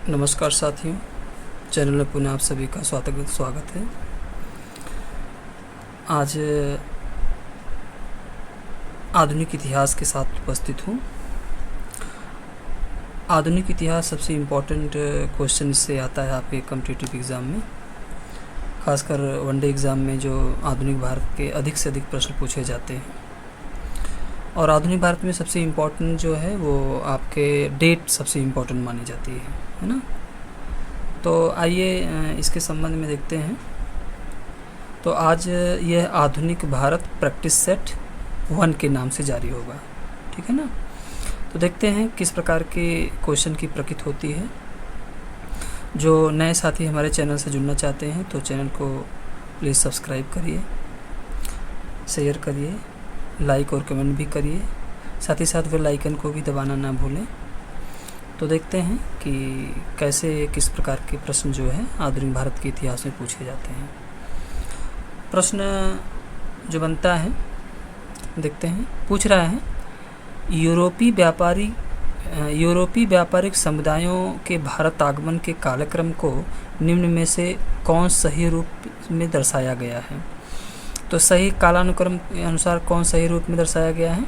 नमस्कार साथियों, चैनल में पुनः आप सभी का स्वागत है। आज आधुनिक इतिहास के साथ उपस्थित हूँ। आधुनिक इतिहास सबसे इम्पोर्टेंट क्वेश्चन इससे आता है आपके कॉम्पिटिटिव एग्ज़ाम में, खासकर वनडे एग्ज़ाम में जो आधुनिक भारत के अधिक से अधिक प्रश्न पूछे जाते हैं। और आधुनिक भारत में सबसे इम्पोर्टेंट जो है वो आपके डेट सबसे इम्पोर्टेंट मानी जाती है ना। तो आइए इसके संबंध में देखते हैं। तो आज यह आधुनिक भारत प्रैक्टिस सेट 1 के नाम से जारी होगा, ठीक है ना। तो देखते हैं किस प्रकार के क्वेश्चन की प्रकृति होती है। जो नए साथी हमारे चैनल से जुड़ना चाहते हैं तो चैनल को प्लीज़ सब्सक्राइब करिए, शेयर करिए, लाइक और कमेंट भी करिए, साथ ही साथ बेल आइकन को भी दबाना ना भूलें। तो देखते हैं कि कैसे किस प्रकार के प्रश्न जो है आधुनिक भारत के इतिहास में पूछे जाते हैं। प्रश्न जो बनता है देखते हैं। पूछ रहा है यूरोपीय व्यापारिक समुदायों के भारत आगमन के कालक्रम को निम्न में से कौन सही रूप में दर्शाया गया है। तो सही कालानुक्रम के अनुसार कौन सही रूप में दर्शाया गया है।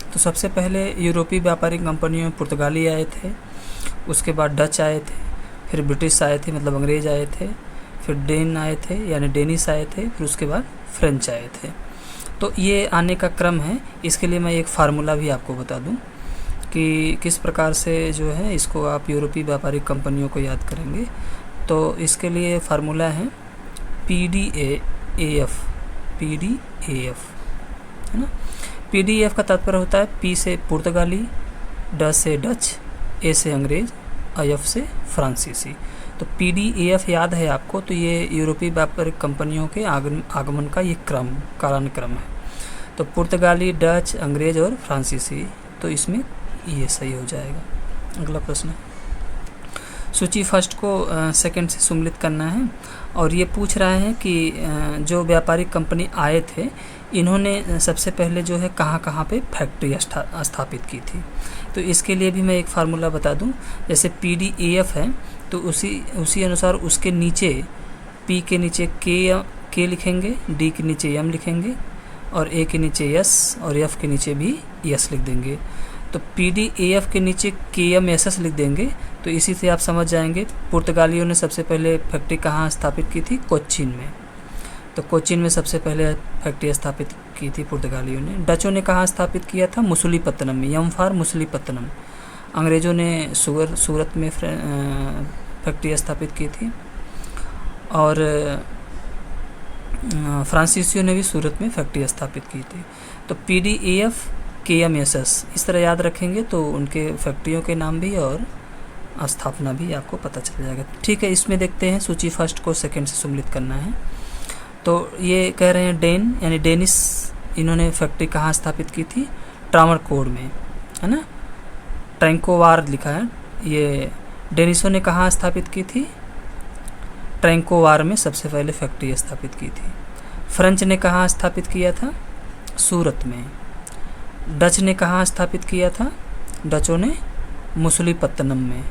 तो सबसे पहले यूरोपीय व्यापारिक कंपनियों में पुर्तगाली आए थे, उसके बाद डच आए थे, फिर ब्रिटिश आए थे मतलब अंग्रेज़ आए थे, फिर डेन आए थे यानी डेनिश आए थे, फिर उसके बाद फ्रेंच आए थे। तो ये आने का क्रम है। इसके लिए मैं एक फार्मूला भी आपको बता दूं कि किस प्रकार से जो है इसको आप यूरोपीय व्यापारिक कंपनियों को याद करेंगे। तो इसके लिए फार्मूला है PDAF है ना। PDF का तात्पर्य होता है P से पुर्तगाली, D से डच, A से अंग्रेज, IF से फ्रांसीसी। तो PDAF याद है आपको। तो ये यूरोपीय व्यापारिक कंपनियों के आगमन का ये कालानुक्रम है। तो पुर्तगाली, डच, अंग्रेज और फ्रांसीसी, तो इसमें ये सही हो जाएगा। अगला प्रश्न है। सूची फर्स्ट को सेकंड से सम्मिलित करना है और ये पूछ रहा है कि जो व्यापारिक कंपनी आए थे इन्होंने सबसे पहले जो है कहाँ कहाँ पे फैक्ट्री स्थापित की थी। तो इसके लिए भी मैं एक फार्मूला बता दूं। जैसे PDAF है तो उसी अनुसार उसके नीचे P के नीचे K लिखेंगे, D के नीचे M लिखेंगे और A के नीचे S और F के नीचे भी S लिख देंगे। तो PDAF के नीचे KMSS लिख देंगे। तो इसी से आप समझ जाएंगे पुर्तगालियों ने सबसे पहले फैक्ट्री कहाँ स्थापित की थी, कोच्चिन में। तो कोच्चिन में सबसे पहले फैक्ट्री स्थापित की थी पुर्तगालियों ने। डचों ने कहाँ स्थापित किया था, मुसुलीपत्तनम में, यम फॉर मुसुलीपत्तनम। अंग्रेज़ों ने सूरत में फैक्ट्री स्थापित की थी और फ्रांसीसियों ने भी सूरत में फैक्ट्री स्थापित की थी। तो PDAF KMSS इस तरह याद रखेंगे तो उनके फैक्ट्रियों के नाम भी और स्थापना भी आपको पता चल जाएगा। ठीक है, इसमें देखते हैं। सूची फर्स्ट को सेकंड से सम्मिलित करना है। तो ये कह रहे हैं डेन यानी डेनिश, इन्होंने फैक्ट्री कहाँ स्थापित की थी, ट्रावनकोर में, है ना। ट्रैंकोवार लिखा है। ये डेनिशों ने कहाँ स्थापित की थी, ट्रैंकोवार में सबसे पहले फैक्ट्री स्थापित की थी। फ्रेंच ने कहाँ स्थापित किया था, सूरत में। डच ने कहाँ स्थापित किया था, डचों ने मुसुलीपत्तनम में।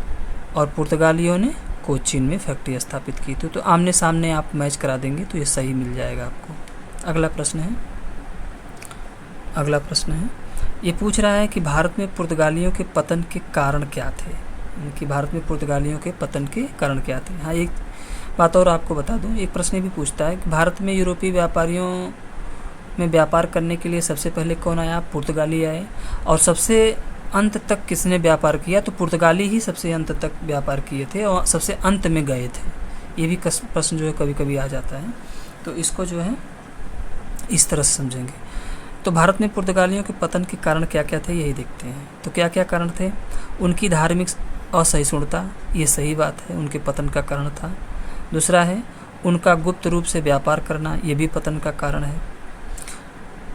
और पुर्तगालियों ने कोच्चिन में फैक्ट्री स्थापित की थी। तो आमने सामने आप मैच करा देंगे तो ये सही मिल जाएगा आपको। अगला प्रश्न है। ये पूछ रहा है कि भारत में पुर्तगालियों के पतन के कारण क्या थे, कि भारत में पुर्तगालियों के पतन के कारण क्या थे। हाँ, एक बात और आपको बता दूं, एक प्रश्न भी पूछता है कि भारत में यूरोपीय व्यापारियों में व्यापार करने के लिए सबसे पहले कौन आया, पुर्तगाली आए। और सबसे अंत तक किसने व्यापार किया, तो पुर्तगाली ही सबसे अंत तक व्यापार किए थे और सबसे अंत में गए थे। ये भी प्रश्न जो है कभी कभी आ जाता है। तो इसको जो है इस तरह से समझेंगे। तो भारत में पुर्तगालियों के पतन के कारण क्या क्या थे यही देखते हैं। तो क्या क्या कारण थे, उनकी धार्मिक असहिष्णुता, ये सही बात है, उनके पतन का कारण था। दूसरा है उनका गुप्त रूप से व्यापार करना, ये भी पतन का कारण है।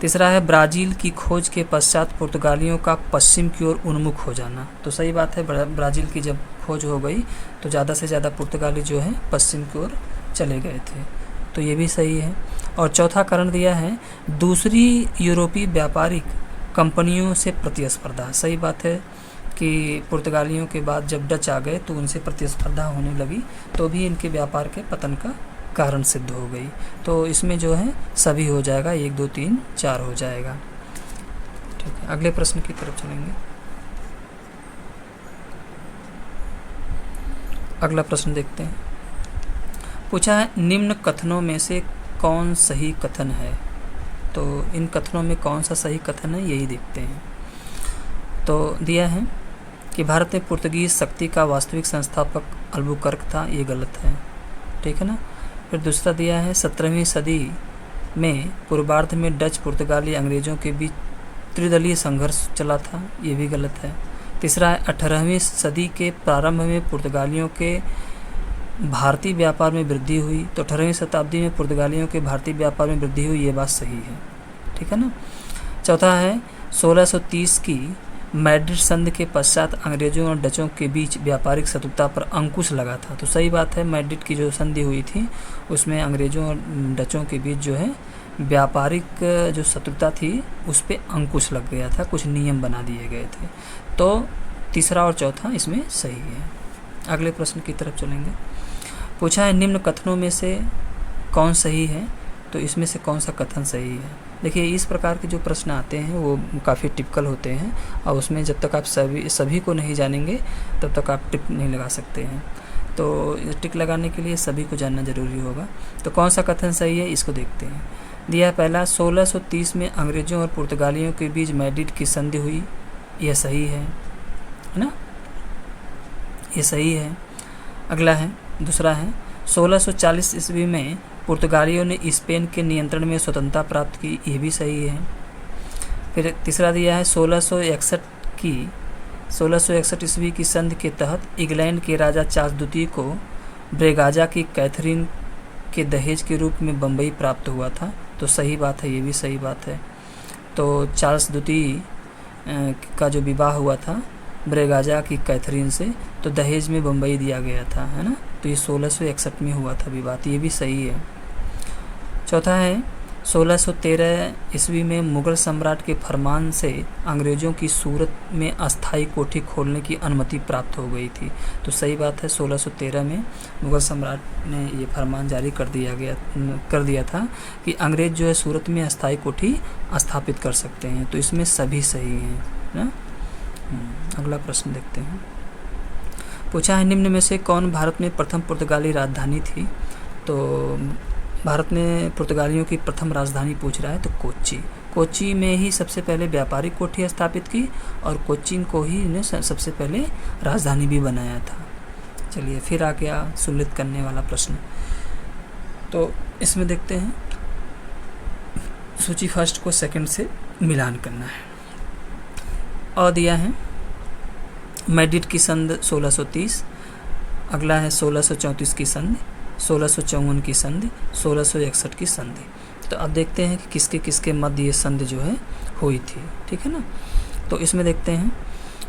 तीसरा है ब्राज़ील की खोज के पश्चात पुर्तगालियों का पश्चिम की ओर उन्मुख हो जाना। तो सही बात है, ब्राज़ील की जब खोज हो गई तो ज़्यादा से ज़्यादा पुर्तगाली जो है पश्चिम की ओर चले गए थे। तो ये भी सही है। और चौथा कारण दिया है दूसरी यूरोपीय व्यापारिक कंपनियों से प्रतिस्पर्धा। सही बात है कि पुर्तगालियों के बाद जब डच आ गए तो उनसे प्रतिस्पर्धा होने लगी, तो भी इनके व्यापार के पतन का कारण सिद्ध हो गई। तो इसमें जो है सभी हो जाएगा, 1 2 3 4 हो जाएगा। ठीक है, अगले प्रश्न की तरफ चलेंगे। अगला प्रश्न देखते हैं। पूछा है निम्न कथनों में से कौन सही कथन है। तो इन कथनों में कौन सा सही कथन है यही देखते हैं। तो दिया है कि भारत में पुर्तगीज शक्ति का वास्तविक संस्थापक अल्बुकर्क था, ये गलत है। ठीक है ना। फिर दूसरा दिया है 17वीं सदी में पूर्वार्ध में डच पुर्तगाली अंग्रेज़ों के बीच त्रिदलीय संघर्ष चला था, ये भी गलत है। तीसरा है 18वीं सदी के प्रारंभ में पुर्तगालियों के भारतीय व्यापार में वृद्धि हुई। तो 18वीं शताब्दी में पुर्तगालियों के भारतीय व्यापार में वृद्धि हुई, ये बात सही है। ठीक है ना। चौथा है 1630 की मैड्रिड संधि के पश्चात अंग्रेजों और डचों के बीच व्यापारिक शत्रुता पर अंकुश लगा था। तो सही बात है, मैड्रिड की जो संधि हुई थी उसमें अंग्रेजों और डचों के बीच जो है व्यापारिक जो शत्रुता थी उस पर अंकुश लग गया था, कुछ नियम बना दिए गए थे। तो तीसरा और चौथा इसमें सही है। अगले प्रश्न की तरफ चलेंगे। पूछा है निम्न कथनों में से कौन सही है। तो इसमें से कौन सा कथन सही है। देखिए, इस प्रकार के जो प्रश्न आते हैं वो काफ़ी टिपिकल होते हैं और उसमें जब तक आप सभी को नहीं जानेंगे तब तक आप टिक नहीं लगा सकते हैं। तो टिक लगाने के लिए सभी को जानना ज़रूरी होगा। तो कौन सा कथन सही है इसको देखते हैं। दिया है पहला 1630 में अंग्रेज़ों और पुर्तगालियों के बीच मैड्रिड की संधि हुई, यह सही है ना, ये सही है। अगला है दूसरा है 1640 ईस्वी में पुर्तगालियों ने स्पेन के नियंत्रण में स्वतंत्रता प्राप्त की, ये भी सही है। फिर तीसरा दिया है 1661 ईस्वी की संधि के तहत इंग्लैंड के राजा चार्ल्स द्वितीय को ब्रेगाजा की कैथरीन के दहेज के रूप में बम्बई प्राप्त हुआ था। तो सही बात है, ये भी सही बात है। तो चार्ल्स द्वितीय का जो विवाह हुआ था ब्रेगाजा की कैथरीन से, तो दहेज में बम्बई दिया गया था, है ना। तो ये 1661 में हुआ था विवाह, ये भी सही है। चौथा है 1613 ईस्वी में मुगल सम्राट के फरमान से अंग्रेज़ों की सूरत में अस्थायी कोठी खोलने की अनुमति प्राप्त हो गई थी। तो सही बात है, 1613 में मुगल सम्राट ने ये फरमान जारी कर दिया था कि अंग्रेज़ जो है सूरत में अस्थायी कोठी स्थापित कर सकते हैं। तो इसमें सभी सही हैं ना। अगला प्रश्न देखते हैं। पूछा है निम्न में से कौन भारत में प्रथम पुर्तगाली राजधानी थी। तो भारत में पुर्तगालियों की प्रथम राजधानी पूछ रहा है तो कोच्चि में ही सबसे पहले व्यापारिक कोठी स्थापित की और कोच्चिन को ही ने सबसे पहले राजधानी भी बनाया था। चलिए फिर आ गया सुललित करने वाला प्रश्न। तो इसमें देखते हैं, सूची फर्स्ट को सेकंड से मिलान करना है। और दिया है मैड्रिड की संधि 1630, अगला है 1634 की संधि, 1654 की संधि, 1661 की संधि। तो अब देखते हैं कि किसके किसके मध्य ये संधि जो है हुई थी। ठीक है ना। तो इसमें देखते हैं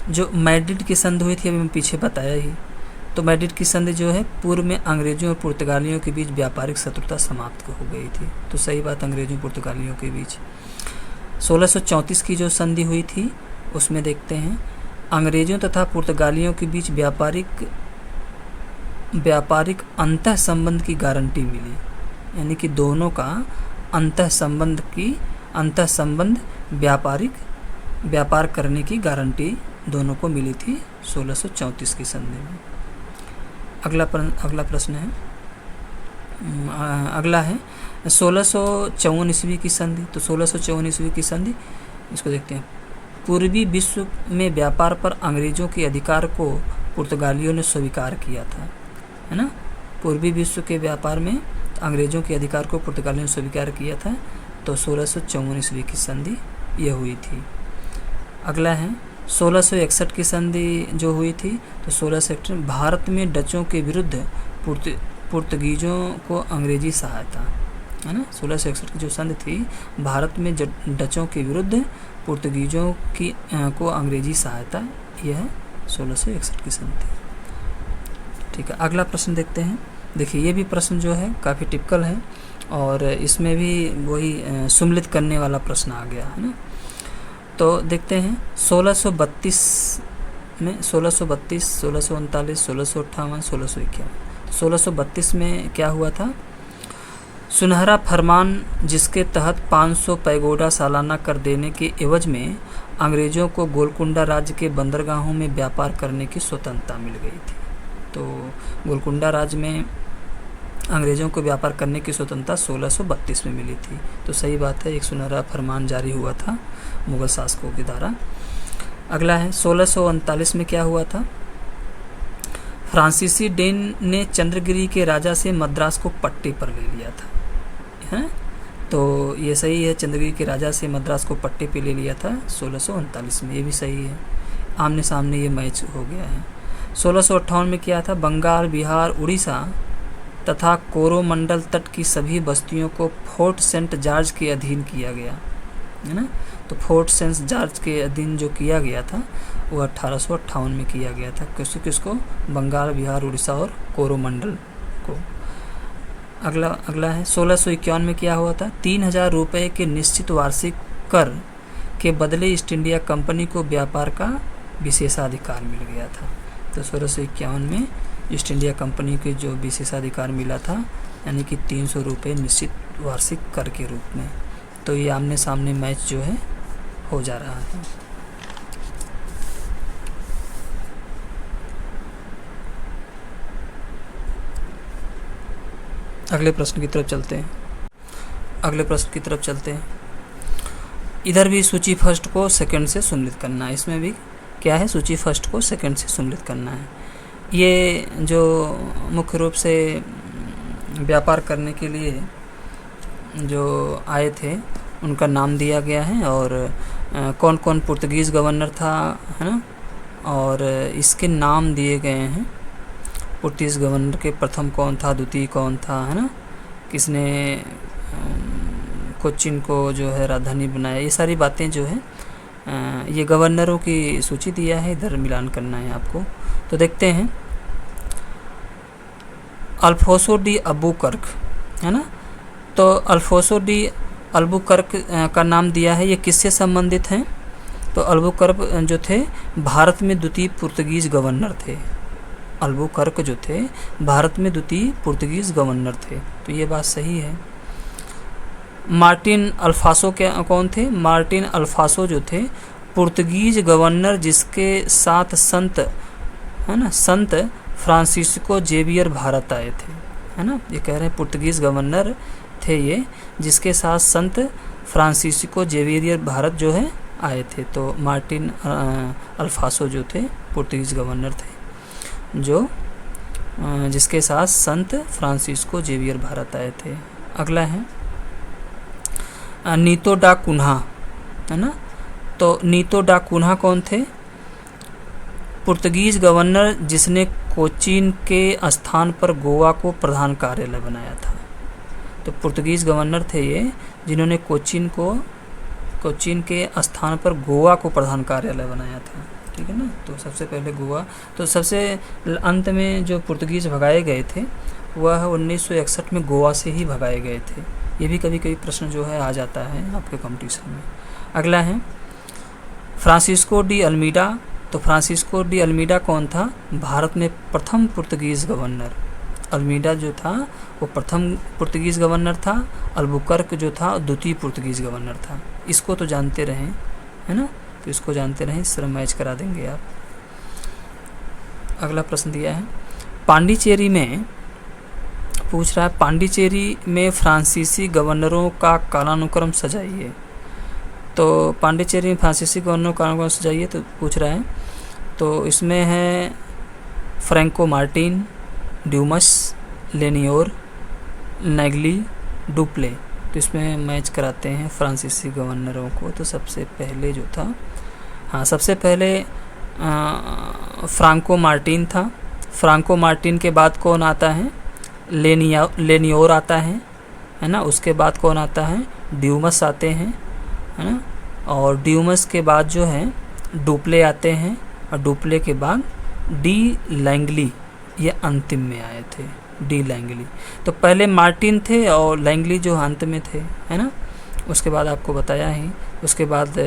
जो मैड्रिड की संधि हुई थी, अभी मैं पीछे बताया ही। तो मैड्रिड की संधि जो है पूर्व में अंग्रेजों और पुर्तगालियों के बीच व्यापारिक शत्रुता समाप्त हो गई थी। तो सही बात, अंग्रेजों और पुर्तगालियों के बीच। 1634 की जो संधि हुई थी उसमें देखते हैं अंग्रेजों तथा पुर्तगालियों के बीच व्यापारिक अंतः संबंध की गारंटी मिली, यानी कि दोनों का अंतः संबंध व्यापार करने की गारंटी दोनों को मिली थी 1634 की संधि में। अगला प्रश्न है, अगला है 1654 ईस्वी की संधि। तो 1654 ईस्वी की संधि इसको देखते हैं। पूर्वी विश्व में व्यापार पर अंग्रेजों के अधिकार को पुर्तगालियों ने स्वीकार किया था, है ना। पूर्वी विश्व के व्यापार में अंग्रेजों के अधिकार को पुर्तगालियों ने स्वीकार किया था। तो 1654 ईस्वी की संधि यह हुई थी। अगला है 1661 की संधि जो हुई थी। तो 1661 में भारत में डचों के विरुद्ध पुर्तगीजों को अंग्रेजी सहायता, है ना। 1661 की जो संधि थी भारत में डचों के विरुद्ध पुर्तगीजों को अंग्रेजी सहायता, यह है 1661 की संधि। ठीक है, अगला प्रश्न देखते हैं। देखिए ये भी प्रश्न जो है काफ़ी टिपिकल है और इसमें भी वही सुम्मिलित करने वाला प्रश्न आ गया, है ना। तो देखते हैं 1632 में 1632, 1639, 1658, 1651। 1632 में क्या हुआ था? सुनहरा फरमान, जिसके तहत 500 पैगोडा सालाना कर देने के एवज में अंग्रेज़ों को गोलकुंडा राज्य के बंदरगाहों में व्यापार करने की स्वतंत्रता मिल गई थी। तो गोलकुंडा राज्य में अंग्रेज़ों को व्यापार करने की स्वतंत्रता 1632 में मिली थी। तो सही बात है, एक सुनहरा फरमान जारी हुआ था मुग़ल शासकों के द्वारा। अगला है 1639 में क्या हुआ था? फ्रांसीसी डेन ने चंद्रगिरी के राजा से मद्रास को पट्टी पर ले लिया था, हैं? तो ये सही है, चंद्रगिरी के राजा से मद्रास को पट्टी पे ले लिया था 1639 में, ये भी सही है। आमने सामने ये मैच हो गया है। 1658 में क्या था? बंगाल, बिहार, उड़ीसा तथा कोरोमंडल तट की सभी बस्तियों को फोर्ट सेंट जॉर्ज के अधीन किया गया, है ना। तो फोर्ट सेंट जॉर्ज के अधीन जो किया गया था वो 1858 में किया गया था। किसको? बंगाल, बिहार, उड़ीसा और कोरोमंडल को। अगला है 1651 में क्या हुआ था? 3000 रुपये के निश्चित वार्षिक कर के बदले ईस्ट इंडिया कंपनी को व्यापार का विशेषाधिकार मिल गया था। तो 1651 में ईस्ट इंडिया कंपनी के जो विशेषाधिकार मिला था, यानी कि 300 रुपये निश्चित वार्षिक कर के रूप में। तो ये आमने सामने मैच जो है हो जा रहा है। अगले प्रश्न की तरफ चलते हैं। इधर भी सूची फर्स्ट को सेकंड से सम्मिलित करना है। इसमें भी क्या है? सूची फर्स्ट को सेकंड से सम्मिलित करना है। ये जो मुख्य रूप से व्यापार करने के लिए जो आए थे उनका नाम दिया गया है, और कौन कौन पुर्तगीज़ गवर्नर था, है ना, और इसके नाम दिए गए हैं। पुर्तगीज़ गवर्नर के प्रथम कौन था, द्वितीय कौन था, है ना, किसने कोचीन को जो है राजधानी बनाया, ये सारी बातें जो है ये गवर्नरों की सूची दिया है, इधर मिलान करना है आपको। तो देखते हैं, अल्फोंसो डी अल्बुकर्क, है ना। तो अल्फोंसो डी अल्बुकर्क का नाम दिया है, ये किससे संबंधित हैं? तो अल्बुकर्क जो थे भारत में द्वितीय पुर्तगीज़ गवर्नर थे। अल्बुकर्क जो थे भारत में द्वितीय पुर्तगीज़ गवर्नर थे। तो ये बात सही है। मार्टिन अल्फासो कौन थे? मार्टिन अल्फासो जो थे पुर्तगीज गवर्नर, जिसके साथ संत, है ना, संत फ्रांसिस्को जेवियर भारत आए थे, है ना। ये कह रहे हैं पुर्तगीज गवर्नर थे ये, जिसके साथ संत फ्रांसिस्को जेवियर भारत जो है आए थे। तो मार्टिन अल्फासो जो थे पुर्तगीज गवर्नर थे, जो जिसके साथ संत फ्रांसिस्को जेवियर भारत आए थे। अगला है नीतो डा कुन्हा, है ना। तो नीतो डा कुन्हा कौन थे? पुर्तगीज गवर्नर जिसने कोचीन के स्थान पर गोवा को प्रधान कार्यालय बनाया था। तो पुर्तगीज गवर्नर थे ये, जिन्होंने कोचीन के स्थान पर गोवा को प्रधान कार्यालय बनाया था, ठीक है ना। तो सबसे पहले गोवा, तो सबसे अंत में जो पुर्तगीज भगाए गए थे वह 1961 में गोवा से ही भगाए गए थे। ये भी कभी कभी प्रश्न जो है आ जाता है आपके कंपटीशन में। अगला है फ्रांसिस्को डी अल्मीडा। तो फ्रांसिस्को डी अल्मीडा कौन था? भारत में प्रथम पुर्तगीज़ गवर्नर। अल्मीडा जो था वो प्रथम पुर्तगीज़ गवर्नर था, अल्बुकर्क जो था द्वितीय पुर्तगीज़ गवर्नर था। इसको तो जानते रहें, है ना। तो इसको जानते रहें, इस तरह मैच करा देंगे आप। अगला प्रश्न दिया है पांडिचेरी में, पूछ रहा है पांडिचेरी में फ्रांसीसी गवर्नरों का कालानुक्रम सजाइए। तो पांडिचेरी में फ्रांसीसी गवर्नरों का कालानुक्रम सजाइए, तो पूछ रहा है। तो इसमें है फ्रैंको मार्टिन, ड्यूमस, लेनियोर, नेग्ली, डुप्ले। तो इसमें मैच कराते हैं फ्रांसीसी गवर्नरों को। तो सबसे पहले जो था, हाँ, सबसे पहले फ्रांको मार्टिन था। फ्रांको मार्टिन के बाद कौन आता है? लेनियोर आता है ना। उसके बाद कौन आता है? ड्यूमस आते हैं, है ना। और ड्यूमस के बाद जो है डुप्ले आते हैं, और डुप्ले के बाद डी लैंगली, ये अंतिम में आए थे, डी लैंगली। तो पहले मार्टिन थे और लैंगली जो अंत में थे, है ना। उसके बाद आपको बताया ही, उसके बाद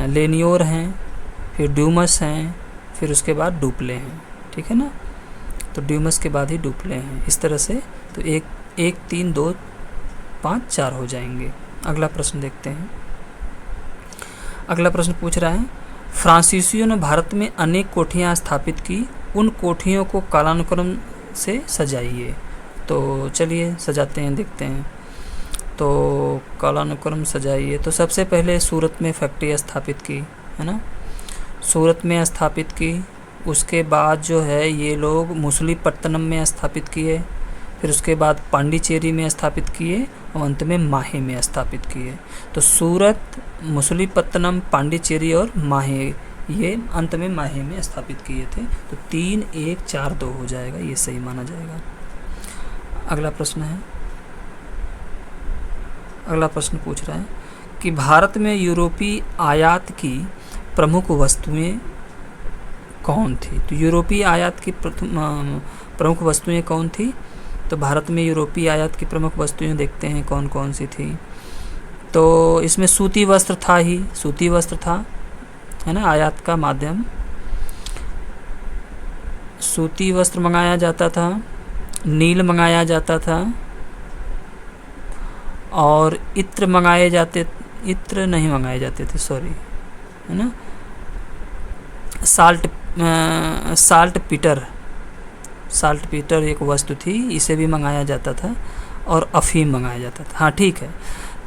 लेनियोर हैं, फिर ड्यूमस हैं, फिर उसके बाद डुप्ले हैं, ठीक है ना। तो ड्यूमस के बाद ही डुप्ले हैं, इस तरह से। तो 1 3 2 5 4 हो जाएंगे। अगला प्रश्न देखते हैं। अगला प्रश्न पूछ रहा है, फ्रांसीसियों ने भारत में अनेक कोठियाँ स्थापित की, उन कोठियों को कालानुक्रम से सजाइए। तो चलिए सजाते हैं, देखते हैं। तो कालानुक्रम सजाइए, तो सबसे पहले सूरत में फैक्ट्री स्थापित की, है ना, सूरत में स्थापित की। उसके बाद जो है ये लोग मुसलीपट्टनम में स्थापित किए, फिर उसके बाद पांडिचेरी में स्थापित किए और अंत में माहे में स्थापित किए। तो सूरत, मुसलीपट्टनम, पांडिचेरी और माहे, ये अंत में माहे में स्थापित किए थे। तो 3 1 4 2 हो जाएगा, ये सही माना जाएगा। अगला प्रश्न है, अगला प्रश्न पूछ रहा है कि भारत में यूरोपीय आयात की प्रमुख वस्तुएं कौन थी। तो यूरोपीय आयात की प्रमुख वस्तुएं कौन थी। तो भारत में यूरोपीय आयात की प्रमुख वस्तुएं देखते हैं कौन कौन सी थी। तो इसमें सूती वस्त्र था ही, सूती वस्त्र था, है ना, आयात का माध्यम। सूती वस्त्र मंगाया जाता था, नील मंगाया जाता था, और इत्र मंगाए जाते, इत्र नहीं मंगाए जाते थे, सॉरी, है ना। साल्ट पीटर एक वस्तु थी, इसे भी मंगाया जाता था, और अफीम मंगाया जाता था। हाँ ठीक है।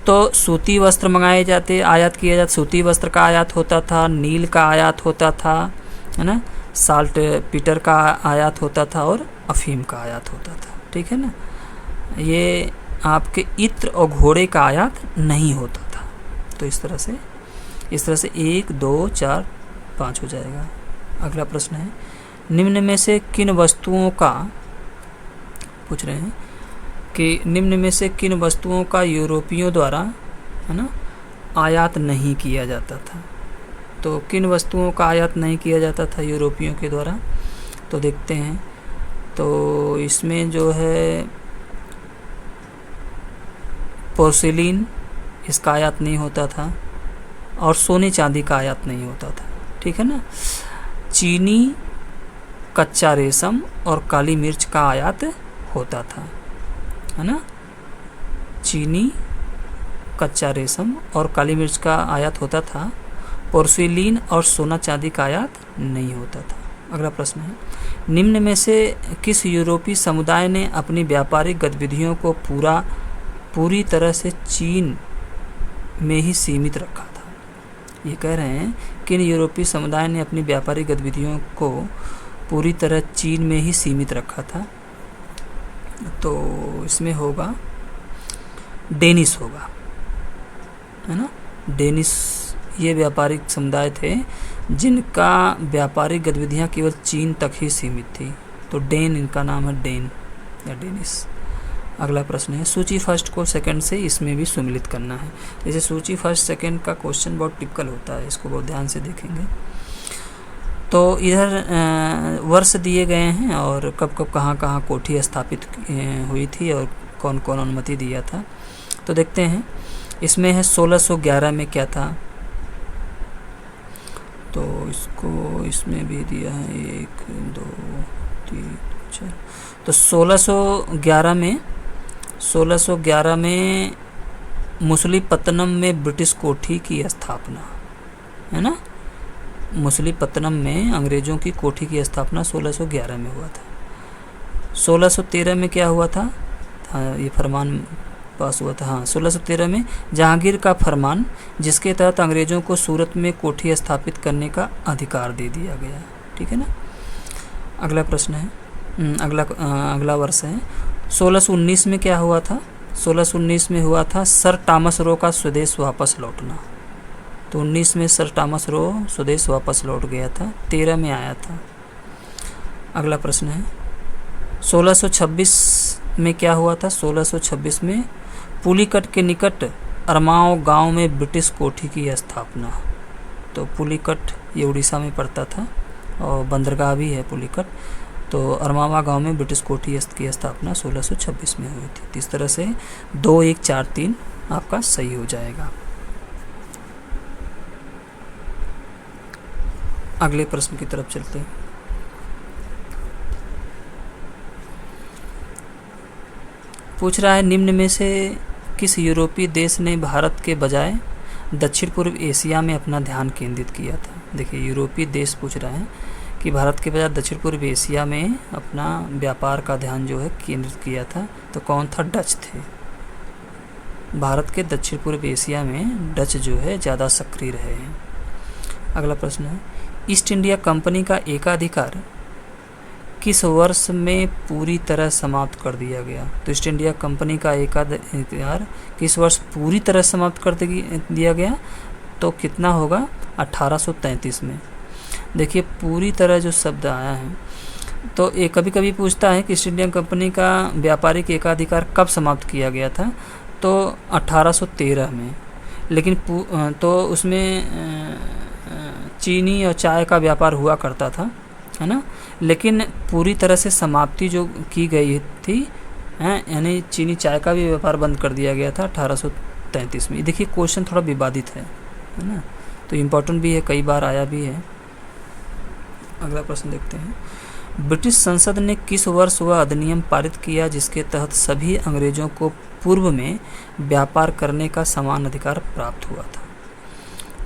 तो सूती वस्त्र मंगाए जाते, आयात किया जाता, सूती वस्त्र का आयात होता था, नील का आयात होता था, है ना, साल्ट पीटर का आयात होता था, और अफीम का आयात होता था, ठीक है ना। ये आपके इत्र और घोड़े का आयात नहीं होता था। तो इस तरह से 1 2 4 5 हो जाएगा। अगला प्रश्न है, निम्न में से किन वस्तुओं का, पूछ रहे हैं कि निम्न में से किन वस्तुओं का यूरोपियों द्वारा, है ना, आयात नहीं किया जाता था। तो किन वस्तुओं का आयात नहीं किया जाता था यूरोपियों के द्वारा, तो देखते हैं। तो इसमें जो है पोर्सिलीन, इसका आयात नहीं होता था, और सोने चांदी का आयात नहीं होता था, ठीक है ना। चीनी, कच्चा रेशम और काली मिर्च का आयात होता था, है ना। चीनी, कच्चा रेशम और काली मिर्च का आयात होता था। पोर्सिलीन और सोना चांदी का आयात नहीं होता था। अगला प्रश्न है, निम्न में से किस यूरोपीय समुदाय ने अपनी व्यापारिक गतिविधियों को पूरी तरह से चीन में ही सीमित रखा था। ये कह रहे हैं किन यूरोपीय समुदाय ने अपनी व्यापारिक गतिविधियों को पूरी तरह चीन में ही सीमित रखा था। तो इसमें होगा डेनिस होगा, है ना। डेनिस ये व्यापारिक समुदाय थे जिनका व्यापारिक गतिविधियां केवल चीन तक ही सीमित थी। तो डेन, इनका नाम है डेन या डेनिस। अगला प्रश्न है, सूची फर्स्ट को सेकंड से इसमें भी सम्मिलित करना है। जैसे सूची फर्स्ट सेकंड का क्वेश्चन बहुत टिपिकल होता है, इसको बहुत ध्यान से देखेंगे। तो इधर वर्ष दिए गए हैं और कब कब कहाँ कहाँ कोठी स्थापित हुई थी और कौन कौन अनुमति दिया था। तो देखते हैं, इसमें है 1611 में क्या था। तो इसको इसमें भी दिया है 1 2 3 4। तो 1611 में मुसलीपट्टनम में ब्रिटिश कोठी की स्थापना, है ना। मुसलीपट्टनम में अंग्रेजों की कोठी की स्थापना 1611 में हुआ था। 1613 में क्या हुआ था, ये फरमान पास हुआ था। हाँ, 1613 में जहांगीर का फरमान, जिसके तहत अंग्रेजों को सूरत में कोठी स्थापित करने का अधिकार दे दिया गया, ठीक है ना। अगला प्रश्न है, अगला वर्ष है 1619 में क्या हुआ था। 1619 में हुआ था सर टॉमस रो का स्वदेश वापस लौटना। तो 19 में सर टॉमस रो स्वदेश वापस लौट गया था, 13 में आया था। अगला प्रश्न है 1626 में क्या हुआ था। 1626 में पुलिकट के निकट अरमाओ गांव में ब्रिटिश कोठी की स्थापना। तो पुलिकट ये उड़ीसा में पड़ता था और बंदरगाह भी है पुलिकट। तो अरमावा गांव में ब्रिटिश कोठी की स्थापना 1626 में हुई थी। इस तरह से 2 1 4 3 आपका सही हो जाएगा। अगले प्रश्न की तरफ चलते हैं। पूछ रहा है निम्न में से किस यूरोपीय देश ने भारत के बजाय दक्षिण पूर्व एशिया में अपना ध्यान केंद्रित किया था। देखिए यूरोपीय देश पूछ रहा है कि भारत के बजाय दक्षिण पूर्व एशिया में अपना व्यापार का ध्यान जो है केंद्रित किया था, तो कौन था? डच थे। भारत के दक्षिण पूर्व एशिया में डच जो है ज़्यादा सक्रिय रहे हैं। अगला प्रश्न है ईस्ट इंडिया कंपनी का एकाधिकार किस वर्ष में पूरी तरह समाप्त कर दिया गया? तो ईस्ट इंडिया कंपनी का एकाधिकार किस वर्ष पूरी तरह समाप्त कर दिया गया? तो कितना होगा? 1833 में। देखिए पूरी तरह जो शब्द आया है, तो ये कभी कभी पूछता है कि ईस्ट इंडिया कंपनी का व्यापारिक एकाधिकार कब समाप्त किया गया था? तो 1813 में। लेकिन तो उसमें चीनी और चाय का व्यापार हुआ करता था, है ना। लेकिन पूरी तरह से समाप्ति जो की गई थी, यानी चीनी चाय का भी व्यापार बंद कर दिया गया था 1833 में। देखिए क्वेश्चन थोड़ा विवादित है ना, तो इम्पोर्टेंट भी है, कई बार आया भी है। अगला प्रश्न देखते हैं। ब्रिटिश संसद ने किस वर्ष वह अधिनियम पारित किया जिसके तहत सभी अंग्रेजों को पूर्व में व्यापार करने का समान अधिकार प्राप्त हुआ था?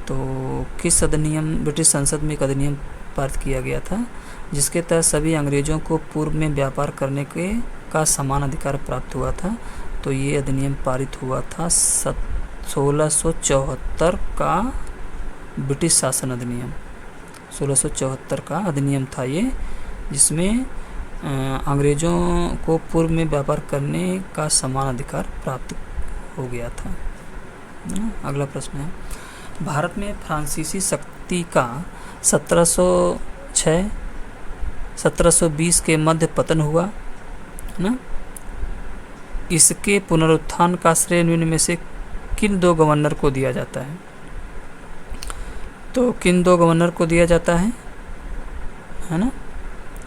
तो किस अधिनियम, ब्रिटिश संसद में एक अधिनियम पारित किया गया था जिसके तहत सभी अंग्रेजों को पूर्व में व्यापार करने का समान अधिकार प्राप्त हुआ था? तो ये अधिनियम पारित हुआ था 1674 का ब्रिटिश शासन अधिनियम। 1674 का अधिनियम था ये, जिसमें अंग्रेज़ों को पूर्व में व्यापार करने का समान अधिकार प्राप्त हो गया था। अगला प्रश्न है भारत में फ्रांसीसी शक्ति का 1706-1720 के मध्य पतन हुआ, है ना। इसके पुनरुत्थान का श्रेय निम्न में से किन दो गवर्नर को दिया जाता है? तो किन दो गवर्नर को दिया जाता है ना।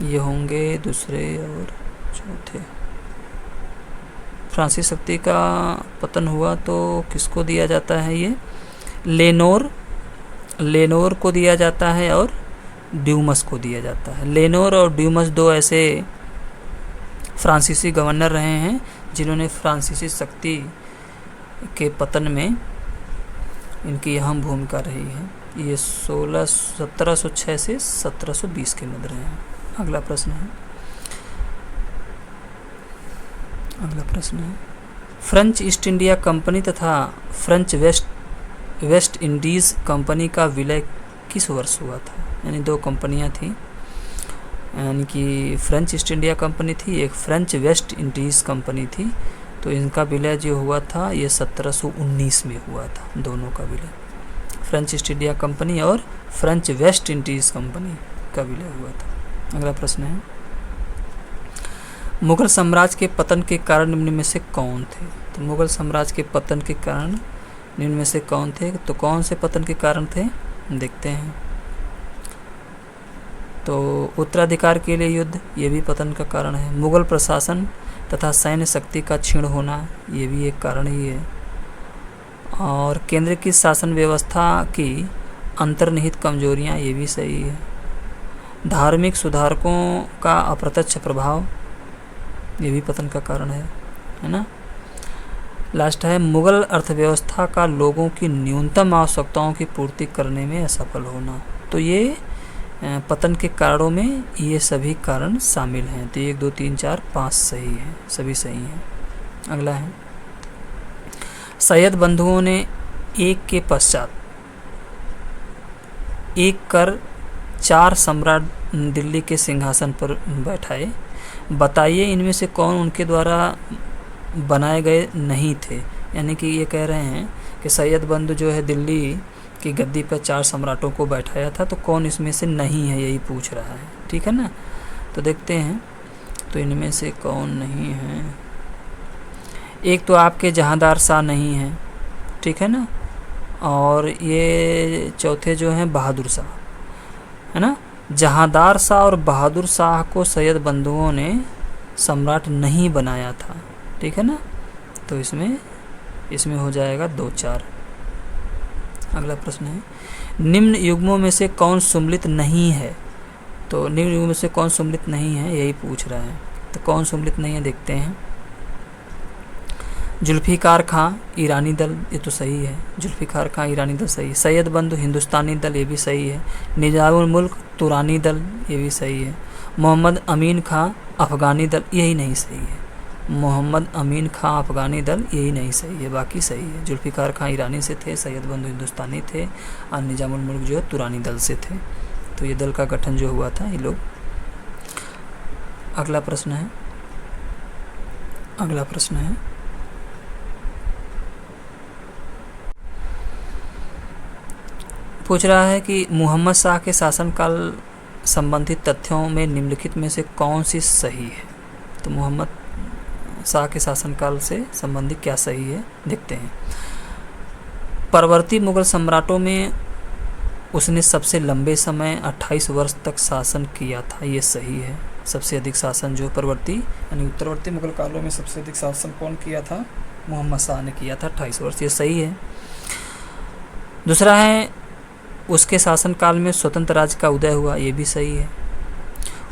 ये होंगे दूसरे और चौथे। फ्रांसीसी शक्ति का पतन हुआ तो किसको दिया जाता है? ये लेनोर को दिया जाता है और ड्यूमस को दिया जाता है। लेनोर और ड्यूमस दो ऐसे फ्रांसीसी गवर्नर रहे हैं जिन्होंने फ्रांसीसी शक्ति के पतन में इनकी अहम भूमिका रही है। ये 1706 से 1720 के मध्य रहे हैं। अगला प्रश्न है फ्रेंच ईस्ट इंडिया कंपनी तथा फ्रेंच वेस्ट इंडीज़ कंपनी का विलय किस वर्ष हुआ था? यानी दो कंपनियां थी, यानी कि फ्रेंच ईस्ट इंडिया कंपनी थी, एक फ्रेंच वेस्ट इंडीज़ कंपनी थी। तो इनका विलय जो हुआ था ये 1719 में हुआ था, दोनों का विलय। फ्रेंच ईस्ट इंडिया कंपनी और फ्रेंच वेस्ट इंडीज़ कंपनी का विलय हुआ था। अगला प्रश्न है मुगल साम्राज्य के पतन के कारण निम्न में से कौन थे? तो मुगल साम्राज्य के पतन के कारण निम्न में से कौन थे? तो कौन से पतन के कारण थे देखते हैं। तो उत्तराधिकार के लिए युद्ध, ये भी पतन का कारण है। मुगल प्रशासन तथा सैन्य शक्ति का क्षीण होना, ये भी एक कारण ही है। और केंद्र की शासन व्यवस्था की अंतर्निहित कमजोरियां, ये भी सही है। धार्मिक सुधारकों का अप्रत्यक्ष प्रभाव, ये भी पतन का कारण है ना। लास्ट है मुगल अर्थव्यवस्था का लोगों की न्यूनतम आवश्यकताओं की पूर्ति करने में असफल होना। तो ये पतन के कारणों में ये सभी कारण शामिल हैं। तो 1 2 3 4 5 सही है, सभी सही हैं। अगला है सैयद बंधुओं ने एक के पश्चात एक कर 4 सम्राट दिल्ली के सिंहासन पर बैठाए। बताइए इनमें से कौन उनके द्वारा बनाए गए नहीं थे? यानी कि ये कह रहे हैं कि सैयद बंधु जो है दिल्ली की गद्दी पर 4 सम्राटों को बैठाया था, तो कौन इसमें से नहीं है, यही पूछ रहा है। ठीक है ना। तो देखते हैं तो इनमें से कौन नहीं है। एक तो आपके जहांदार शाह नहीं है, ठीक है ना। और ये चौथे जो हैं बहादुर शाह, है ना। जहांदार शाह और बहादुर शाह को सैयद बंधुओं ने सम्राट नहीं बनाया था, ठीक है ना। तो इसमें हो जाएगा 2 4। अगला प्रश्न है निम्न युग्मों में से कौन सुम्मिलित नहीं है? तो निम्न युग्मों में से कौन सुम्मिलित नहीं है, यही पूछ रहा है। तो कौन सुम्मिलित नहीं है देखते हैं। जुल्फ़िकार खां ईरानी दल, ये तो सही है। जुल्फ़िकार खां ईरानी दल सही है। सैयद बंधु हिंदुस्तानी दल, ये भी सही है। निज़ामुल मुल्क तुरानी दल, ये भी सही है। मोहम्मद अमीन खां अफ़गानी दल, यही नहीं सही है। मोहम्मद अमीन खां अफ़गानी दल, यही नहीं सही है, बाकी सही है। जुल्फ़िकार खां ईरानी से थे, सैयद बंधु हिंदुस्तानी थे और निज़ामुल मुल्क जो है तुरानी दल से थे। तो ये दल का गठन जो हुआ था ये लोग। अगला प्रश्न है, अगला प्रश्न है पूछ रहा है कि मोहम्मद शाह के शासनकाल संबंधित तथ्यों में निम्नलिखित में से कौन सी सही है? तो मोहम्मद शाह के शासनकाल से संबंधित क्या सही है देखते हैं। परवर्ती मुगल सम्राटों में उसने सबसे लंबे समय 28 वर्ष तक शासन किया था, ये सही है। सबसे अधिक शासन जो परवर्ती यानी उत्तरवर्ती मुगल कालों में सबसे अधिक शासन कौन किया था? मोहम्मद शाह ने किया था, 28 वर्ष, ये सही है। दूसरा है उसके शासनकाल में स्वतंत्र राज्य का उदय हुआ, ये भी सही है।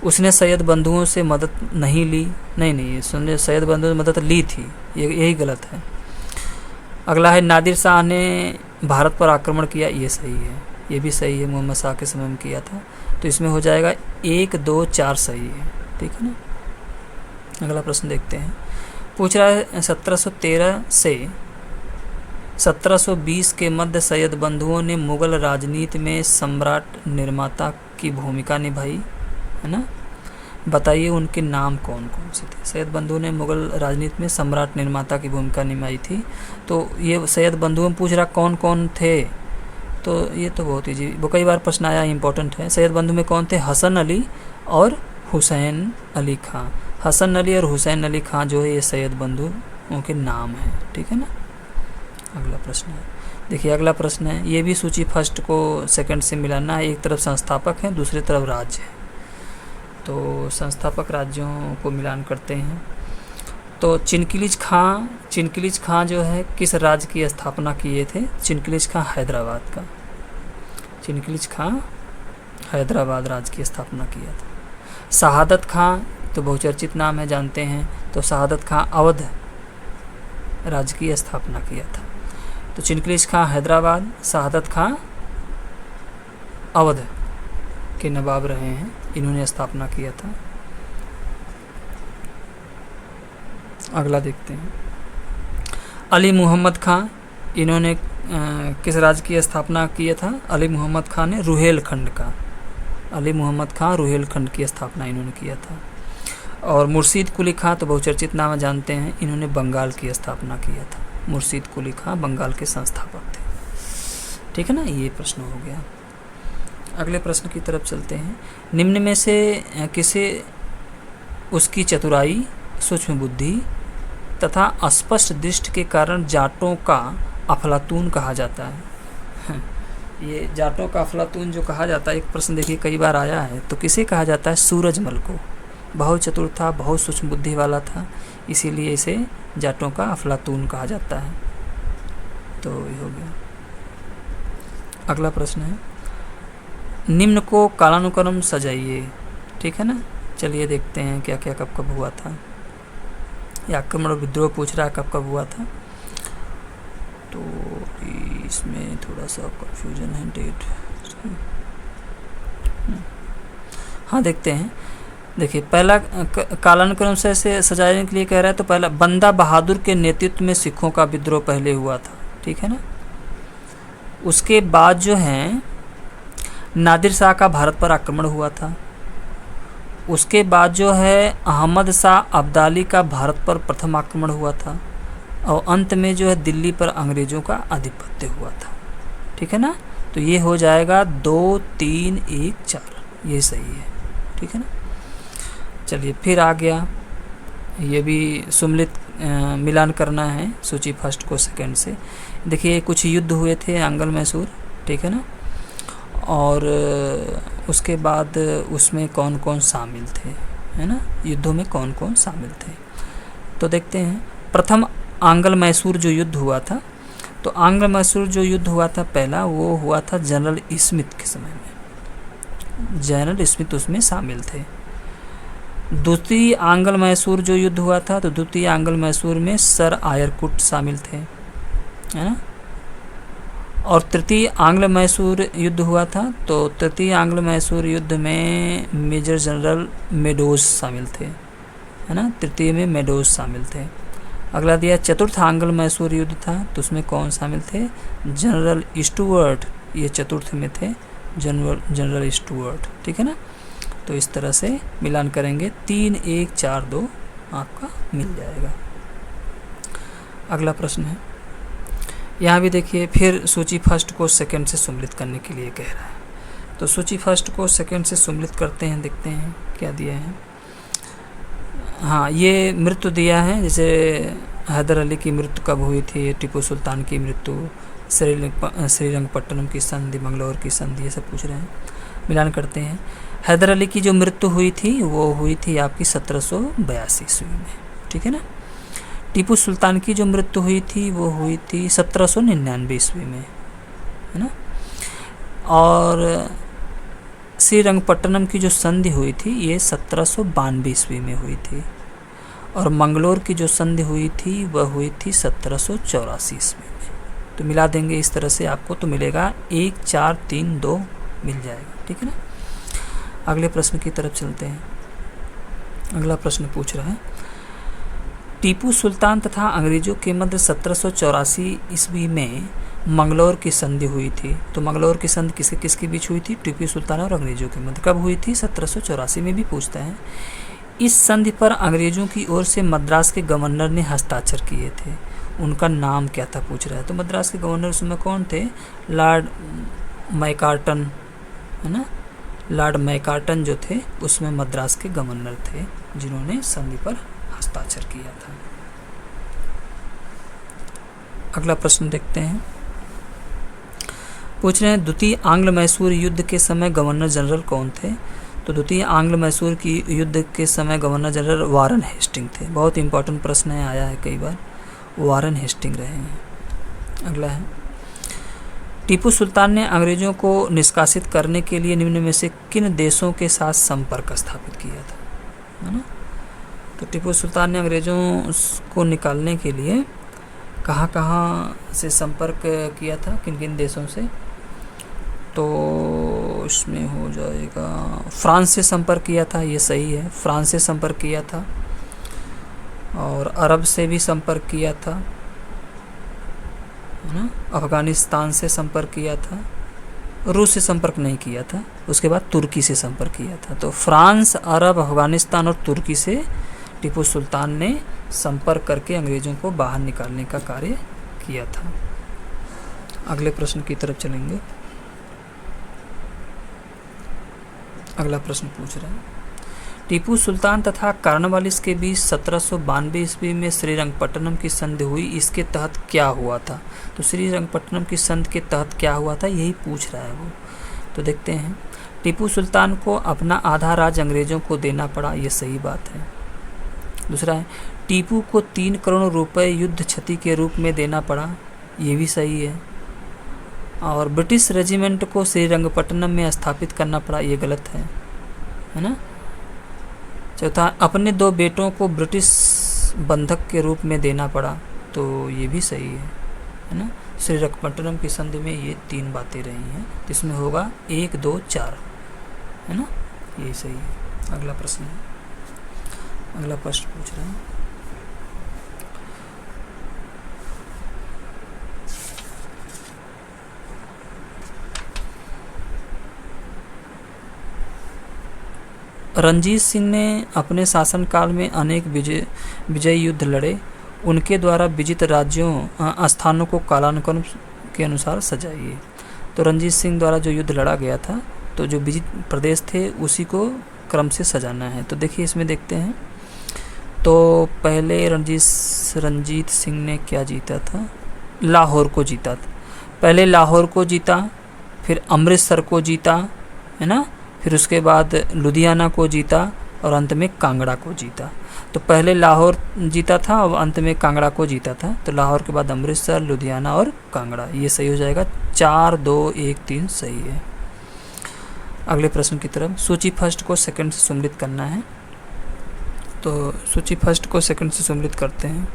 उसने सैयद बंधुओं से मदद नहीं ली, नहीं उसने सैयद बंधुओं से मदद ली थी, यही गलत है। अगला है नादिर शाह ने भारत पर आक्रमण किया, ये सही है, ये भी सही है, मोहम्मद शाह के समय में किया था। तो इसमें हो जाएगा 1, 2, 4 सही है, ठीक है ना। अगला प्रश्न देखते हैं। पूछ रहा है 1713 से 1720 के मध्य सैयद बंधुओं ने मुगल राजनीति में सम्राट निर्माता की भूमिका निभाई, है ना। बताइए उनके नाम कौन कौन से थे? सैयद बंधुओं ने मुगल राजनीति में सम्राट निर्माता की भूमिका निभाई थी। तो ये सैयद बंधुओं में पूछ रहा कौन कौन थे, तो ये तो बहुत ही वो कई बार प्रश्न आया, इंपॉर्टेंट है। सैयद बंधु में कौन थे? हसन अली और हुसैन अली खां। हसन अली और हुसैन अली खां जो है ये सैयद बंधुओं के नाम हैं, ठीक है ना। अगला प्रश्न है, देखिए अगला प्रश्न है, ये भी सूची फर्स्ट को सेकंड से मिलाना है। एक तरफ संस्थापक है, दूसरी तरफ राज्य है। तो संस्थापक राज्यों को मिलान करते हैं। तो चिनकिलिज खां जो है किस राज्य की स्थापना किए थे? चिनकिलिज खां हैदराबाद का। चिनकिलिज खां हैदराबाद राज्य की स्थापना किया था। शहादत खां तो बहुचर्चित नाम है, जानते हैं। तो शहादत खां अवध राज्य की स्थापना किया था। तो चिनकिलिज खां हैदराबाद, शहादत खां अवध के नवाब रहे हैं, इन्होंने स्थापना किया था। अगला देखते हैं, अली मोहम्मद खां, इन्होंने किस राज्य की स्थापना किया था? अली मोहम्मद खां ने रुहेलखंड का, अली मोहम्मद खां रुहेलखंड की स्थापना इन्होंने किया था। और मुर्शीद कुली खां तो बहुचर्चित नाम जानते हैं, इन्होंने बंगाल की स्थापना किया था। मुर्शीद कुली खां बंगाल के संस्थापक थे, ठीक है ना। ये प्रश्न हो गया। अगले प्रश्न की तरफ चलते हैं। निम्न में से किसे उसकी चतुराई, सूक्ष्म बुद्धि तथा अस्पष्ट दृष्टि के कारण जाटों का अफलातून कहा जाता है? ये जाटों का अफलातून जो कहा जाता है, एक प्रश्न देखिए कई बार आया है। तो किसे कहा जाता है? सूरजमल को। बहुत चतुर था, बहुत सूक्ष्म बुद्धि वाला था, इसीलिए इसे जाटों का अफलातून कहा जाता है। तो ये हो गया। अगला प्रश्न है, निम्न को कालानुक्रम सजाइए, ठीक है ना। चलिए देखते हैं क्या क्या कब कब हुआ था। ये आक्रमण और विद्रोह पूछ रहा है कब कब हुआ था। तो इसमें थोड़ा सा कंफ्यूजन है डेट। हाँ देखते हैं। देखिए पहला कालानुक्रम से सजाने के लिए कह रहा है। तो पहला बंदा बहादुर के नेतृत्व में सिखों का विद्रोह पहले हुआ था, ठीक है ना। उसके बाद जो है नादिर शाह का भारत पर आक्रमण हुआ था। उसके बाद जो है अहमद शाह अब्दाली का भारत पर प्रथम आक्रमण हुआ था। और अंत में जो है दिल्ली पर अंग्रेज़ों का आधिपत्य हुआ था, ठीक है ना। तो ये हो जाएगा 2, 3, 1, 4, ये सही है, ठीक है ना। चलिए फिर आ गया, ये भी सुम्मिलित मिलान करना है सूची फर्स्ट को सेकंड से। देखिए कुछ युद्ध हुए थे आंगल मैसूर, ठीक है ना। और उसके बाद उसमें कौन कौन शामिल थे, है ना, युद्धों में कौन कौन शामिल थे। तो देखते हैं। प्रथम आंगल मैसूर जो युद्ध हुआ था, तो आंग्ल मैसूर जो युद्ध हुआ था पहला, वो हुआ था जनरल स्मिथ के समय में। जनरल स्मिथ उसमें शामिल थे। द्वितीय आंग्ल मैसूर जो युद्ध हुआ था, तो द्वितीय आंग्ल मैसूर में सर आयरकुट शामिल थे, है ना। और तृतीय आंग्ल मैसूर युद्ध हुआ था, तो तृतीय आंग्ल मैसूर युद्ध में मेजर जनरल मेडोज शामिल थे, है ना। तृतीय में मेडोज शामिल थे। अगला दिया चतुर्थ आंग्ल मैसूर युद्ध था, तो उसमें कौन शामिल थे? जनरल स्टुअर्ट, ये चतुर्थ में थे, जनरल स्टुअर्ट, ठीक है ना। तो इस तरह से मिलान करेंगे 3, 1, 4, 2 आपका मिल जाएगा। अगला प्रश्न है, यहाँ भी देखिए फिर सूची फर्स्ट को सेकंड से सम्मिलित करने के लिए कह रहा है। तो सूची फर्स्ट को सेकंड से सम्मिलित करते हैं, देखते हैं क्या दिया है। हाँ, ये मृत्यु दिया है, जैसे हैदर अली की मृत्यु कब हुई थी, टीपू सुल्तान की मृत्यु, श्रीरंगपट्टनम की संधि, मंगलौर की संधि, ये सब पूछ रहे हैं। मिलान करते हैं। हैदर अली की जो मृत्यु हुई थी वो हुई थी आपकी 1782 ईस्वी में, ठीक है ना। टीपू सुल्तान की जो मृत्यु हुई थी वो हुई थी 1799 ईस्वी में, है ना। और श्रीरंगपट्टनम की जो संधि हुई थी ये 1792 ईस्वी में हुई थी। और मंगलौर की जो संधि हुई थी वह हुई थी 1784 ईस्वी में। तो मिला देंगे इस तरह से आपको, तो मिलेगा 1, 4, 3, 2 मिल जाएगा, ठीक है ना। अगले प्रश्न की तरफ चलते हैं। अगला प्रश्न पूछ रहा है, टीपू सुल्तान तथा अंग्रेजों के मध्य 1784 ईस्वी में मंगलौर की संधि हुई थी। तो मंगलौर की संधि किसके किसके बीच हुई थी? टीपू सुल्तान और अंग्रेजों के मध्य। कब हुई थी? 1784 में भी पूछता है। इस संधि पर अंग्रेजों की ओर से मद्रास के गवर्नर ने हस्ताक्षर किए थे, उनका नाम क्या था पूछ रहा है। तो मद्रास के गवर्नर उसमें कौन थे? लॉर्ड मैकार्टन, है ना। लॉर्ड मैकार्टन जो थे उसमें मद्रास के गवर्नर थे जिन्होंने संधि पर हस्ताक्षर किया था। अगला प्रश्न देखते हैं। पूछ रहे हैं द्वितीय आंग्ल मैसूर युद्ध के समय गवर्नर जनरल कौन थे? तो द्वितीय आंग्ल मैसूर की युद्ध के समय गवर्नर जनरल वारन हेस्टिंग थे। बहुत इंपॉर्टेंट प्रश्न है, आया है कई बार, वारन हेस्टिंग रहे हैं। अगला है, टीपू सुल्तान ने अंग्रेजों को निष्कासित करने के लिए निम्न में से किन देशों के साथ संपर्क स्थापित किया था, है ना। तो टीपू सुल्तान ने अंग्रेजों को निकालने के लिए कहाँ कहाँ से संपर्क किया था, किन किन देशों से? तो इसमें हो जाएगा फ्रांस से संपर्क किया था, ये सही है, फ्रांस से संपर्क किया था। और अरब से भी संपर्क किया था, है ना। अफगानिस्तान से संपर्क किया था, रूस से संपर्क नहीं किया था। उसके बाद तुर्की से संपर्क किया था। तो फ्रांस, अरब, अफगानिस्तान और तुर्की से टीपू सुल्तान ने संपर्क करके अंग्रेजों को बाहर निकालने का कार्य किया था। अगले प्रश्न की तरफ चलेंगे। अगला प्रश्न पूछ रहे हैं, टीपू सुल्तान तथा कार्नवालिस के बीच 1792 ईस्वी में श्रीरंगपट्टनम की संधि हुई, इसके तहत क्या हुआ था? तो श्रीरंगपट्टनम की संधि के तहत क्या हुआ था, यही पूछ रहा है वो। तो देखते हैं, टीपू सुल्तान को अपना आधा राज अंग्रेजों को देना पड़ा, ये सही बात है। दूसरा है, टीपू को 3 करोड़ रुपए युद्ध क्षति के रूप में देना पड़ा, ये भी सही है। और ब्रिटिश रेजिमेंट को श्रीरंगपट्टनम में स्थापित करना पड़ा, ये गलत है ना। चौथा, अपने 2 बेटों को ब्रिटिश बंधक के रूप में देना पड़ा, तो ये भी सही है ना। श्रीरंगपट्टनम की संधि में ये 3 बातें रही हैं, इसमें होगा 1, 2, 4, है ना, यही सही है। अगला प्रश्न है, अगला प्रश्न पूछ रहे हैं, रणजीत सिंह ने अपने शासनकाल में अनेक विजयी युद्ध लड़े, उनके द्वारा विजित राज्यों स्थानों को कालानुक्रम के अनुसार सजाइए। तो रणजीत सिंह द्वारा जो युद्ध लड़ा गया था, तो जो विजित प्रदेश थे उसी को क्रम से सजाना है। तो देखिए इसमें देखते हैं, तो पहले रणजीत सिंह ने क्या जीता था? लाहौर को जीता था। पहले लाहौर को जीता, फिर अमृतसर को जीता, है ना, फिर उसके बाद लुधियाना को जीता, और अंत में कांगड़ा को जीता। तो पहले लाहौर जीता था और अंत में कांगड़ा को जीता था। तो लाहौर के बाद अमृतसर, लुधियाना और कांगड़ा, ये सही हो जाएगा। 4, 2, 1, 3 सही है। अगले प्रश्न की तरफ, सूची फर्स्ट को सेकंड से सम्मिलित करना है। तो सूची फर्स्ट को सेकंड से सम्मिलित करते हैं।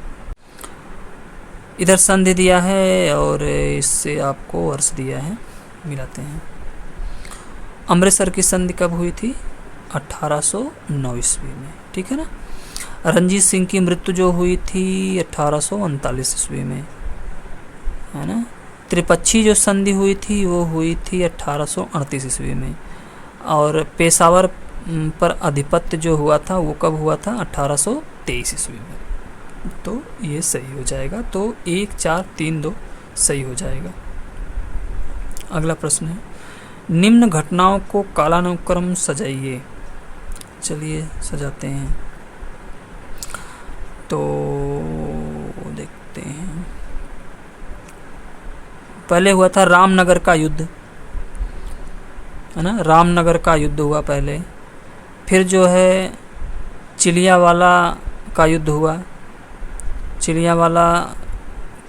इधर संधि दिया है और इससे आपको वर्ष दिया है, मिलाते हैं। अमृतसर की संधि कब हुई थी? 1809 ईस्वी में, ठीक है ना। रंजीत सिंह की मृत्यु जो हुई थी 1839 ईस्वी में, है ना। त्रिपक्षी जो संधि हुई थी वो हुई थी 1838 ईस्वी में। और पेशावर पर आधिपत्य जो हुआ था वो कब हुआ था? 1823 ईस्वी में। तो ये सही हो जाएगा। तो 1, 4, 3, 2 सही हो जाएगा। अगला प्रश्न है, निम्न घटनाओं को कालानुक्रम सजाइए। चलिए सजाते हैं। तो देखते हैं, पहले हुआ था रामनगर का युद्ध, है ना। रामनगर का युद्ध हुआ पहले। फिर जो है चिलियावाला का युद्ध हुआ। चिलियावाला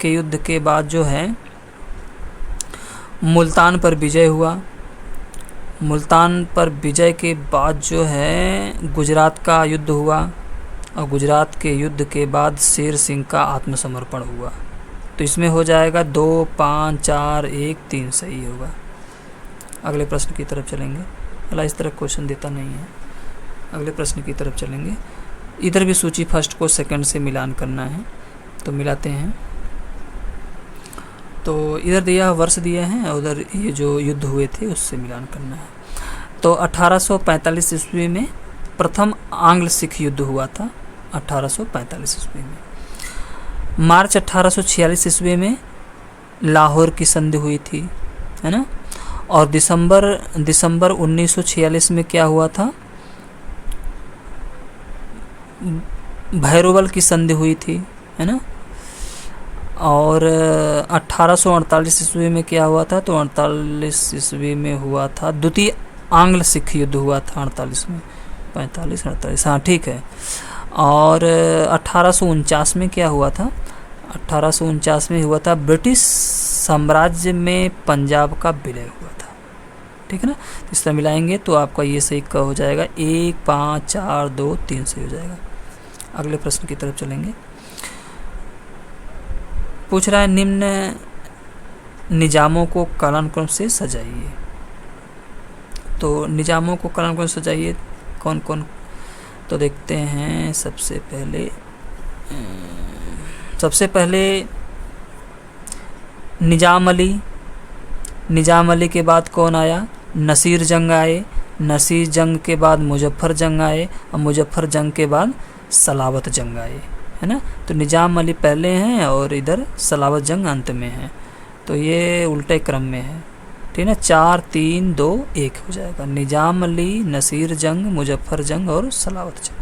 के युद्ध के बाद जो है मुल्तान पर विजय हुआ। मुल्तान पर विजय के बाद जो है गुजरात का युद्ध हुआ और गुजरात के युद्ध के बाद शेर सिंह का आत्मसमर्पण हुआ। तो इसमें हो जाएगा 2, 5, 4, 1, 3 सही होगा। अगले प्रश्न की तरफ चलेंगे। अला इस तरह क्वेश्चन देता नहीं है। अगले प्रश्न की तरफ चलेंगे। इधर भी सूची फर्स्ट को सेकंड से मिलान करना है, तो मिलाते हैं। तो इधर दिया वर्ष दिया है और उधर ये जो युद्ध हुए थे उससे मिलान करना है। तो 1845 ईस्वी में प्रथम आंग्ल सिख युद्ध हुआ था। 1845 ईस्वी में। मार्च 1846 ईस्वी में लाहौर की संधि हुई थी, है ना। और दिसंबर 1946 में क्या हुआ था? भैरोवल की संधि हुई थी, है ना। और 1848 ईस्वी में क्या हुआ था? तो 48 ईस्वी में हुआ था द्वितीय आंग्ल सिख युद्ध हुआ था 48 में। 45, 48, हाँ ठीक है। और 1849 में क्या हुआ था? 1849 में हुआ था ब्रिटिश साम्राज्य में पंजाब का विलय हुआ था, ठीक है ना। इस तरह मिलाएंगे तो आपका ये सही का हो जाएगा। 1, 5, 4, 2, 3 सही हो जाएगा। अगले प्रश्न की तरफ चलेंगे। पूछ रहा है निम्न निजामों को कालानुक्रम से सजाइए। तो निजामों को कालानुक्रम से सजाइए कौन कौन? तो देखते हैं। सबसे पहले निजाम अली। निजाम अली के बाद कौन आया? नसीर जंग आए। नसीर जंग के बाद मुजफ्फर जंग आए और मुजफ्फर जंग के बाद सलावत जंग आए, है ना। तो निजाम अली पहले हैं और इधर सलावत जंग अंत में है। तो ये उल्टे क्रम में है, ठीक है ना। 4, 3, 2, 1 हो जाएगा। निजाम अली, नसीर जंग, मुजफ्फर जंग और सलावत जंग।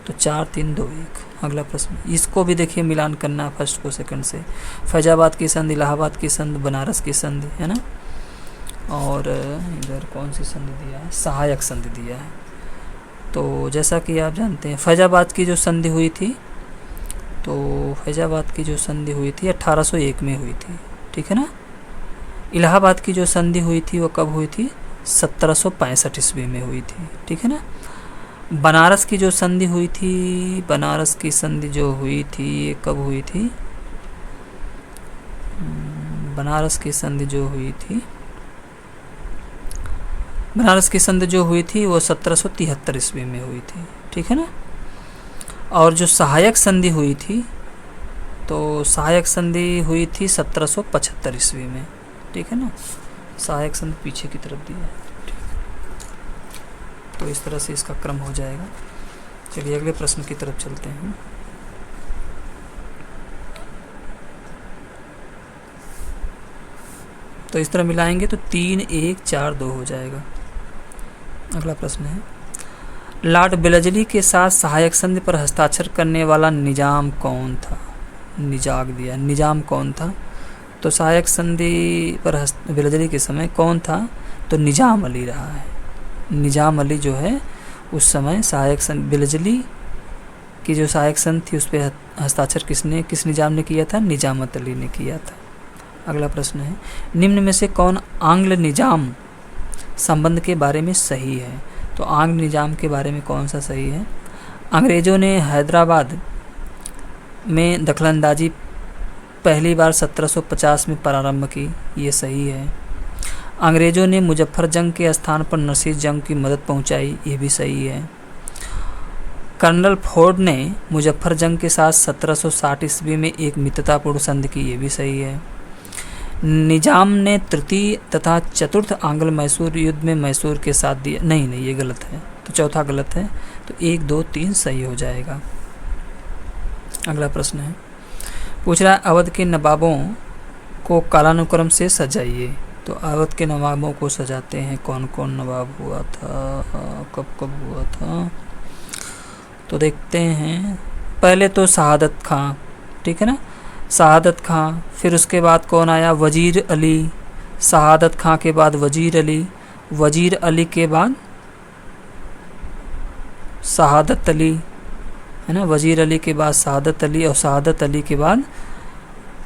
तो 4, 3, 2, 1। अगला प्रश्न, इसको भी देखिए मिलान करना है फर्स्ट को सेकंड से। फैजाबाद की संधि, इलाहाबाद की संधि, बनारस की संधि, है ना। और इधर कौन सी संधि दिया है? सहायक संधि दिया है। तो जैसा कि आप जानते हैं फैजाबाद की जो संधि हुई थी, तो फैजाबाद की जो संधि हुई थी 1801 में हुई थी, ठीक है ना। इलाहाबाद की जो संधि हुई थी वो कब हुई थी? 1765 ईस्वी में हुई थी, ठीक है ना। बनारस की जो संधि हुई थी, बनारस की संधि जो हुई थी ये कब हुई थी? बनारस की संधि जो हुई थी, बनारस की संधि जो हुई थी वो 1773 ईस्वी में हुई थी, ठीक है ना। और जो सहायक संधि हुई थी, तो सहायक संधि हुई थी 1775 ईस्वी में, ठीक है ना। सहायक संधि पीछे की तरफ दी है, तो इस तरह से इसका क्रम हो जाएगा। चलिए अगले प्रश्न की तरफ चलते हैं। तो इस तरह मिलाएंगे तो 3, 1, 4, 2 हो जाएगा। अगला प्रश्न है, लॉर्ड वेलेस्ली के साथ सहायक संधि पर हस्ताक्षर करने वाला निजाम कौन था? निजाग दिया, निजाम कौन था? तो सहायक संधि पर वेलेस्ली के समय कौन था? तो निजाम अली रहा है। निजाम अली जो है उस समय सहायक संघ बिलजली की जो सहायक संघ थी उस पर हस्ताक्षर किस निजाम ने किया था? निजामत अली ने किया था। अगला प्रश्न है, निम्न में से कौन आंग्ल निजाम संबंध के बारे में सही है? तो आंग्ल निजाम के बारे में कौन सा सही है? अंग्रेज़ों ने हैदराबाद में दखलंदाजी पहली बार 1750 में प्रारंभ की, ये सही है। अंग्रेज़ों ने मुजफ्फर जंग के स्थान पर नरसिंह जंग की मदद पहुंचाई, ये भी सही है। कर्नल फोर्ड ने मुजफ्फर जंग के साथ 1760 ईस्वी में एक मित्रतापूर्ण संधि की, ये भी सही है। निजाम ने तृतीय तथा चतुर्थ आंग्ल मैसूर युद्ध में मैसूर के साथ दिया, नहीं ये गलत है, तो चौथा गलत है, तो 1, 2, 3 सही हो जाएगा। अगला प्रश्न है, पूछ रहा है अवध के नवाबों को कालानुक्रम से सजाइए। तो अवध के नवाबों को सजाते हैं, कौन कौन नवाब हुआ था, कब कब हुआ था, तो देखते हैं। पहले तो शहादत खां, ठीक है ना, शहादत खां, फिर उसके बाद कौन आया? वजीर अली। शहादत खां के बाद वजीर अली, वजीर अली के बाद शहादत अली, है ना, वजीर अली के बाद शहादत अली, और शहादत अली के बाद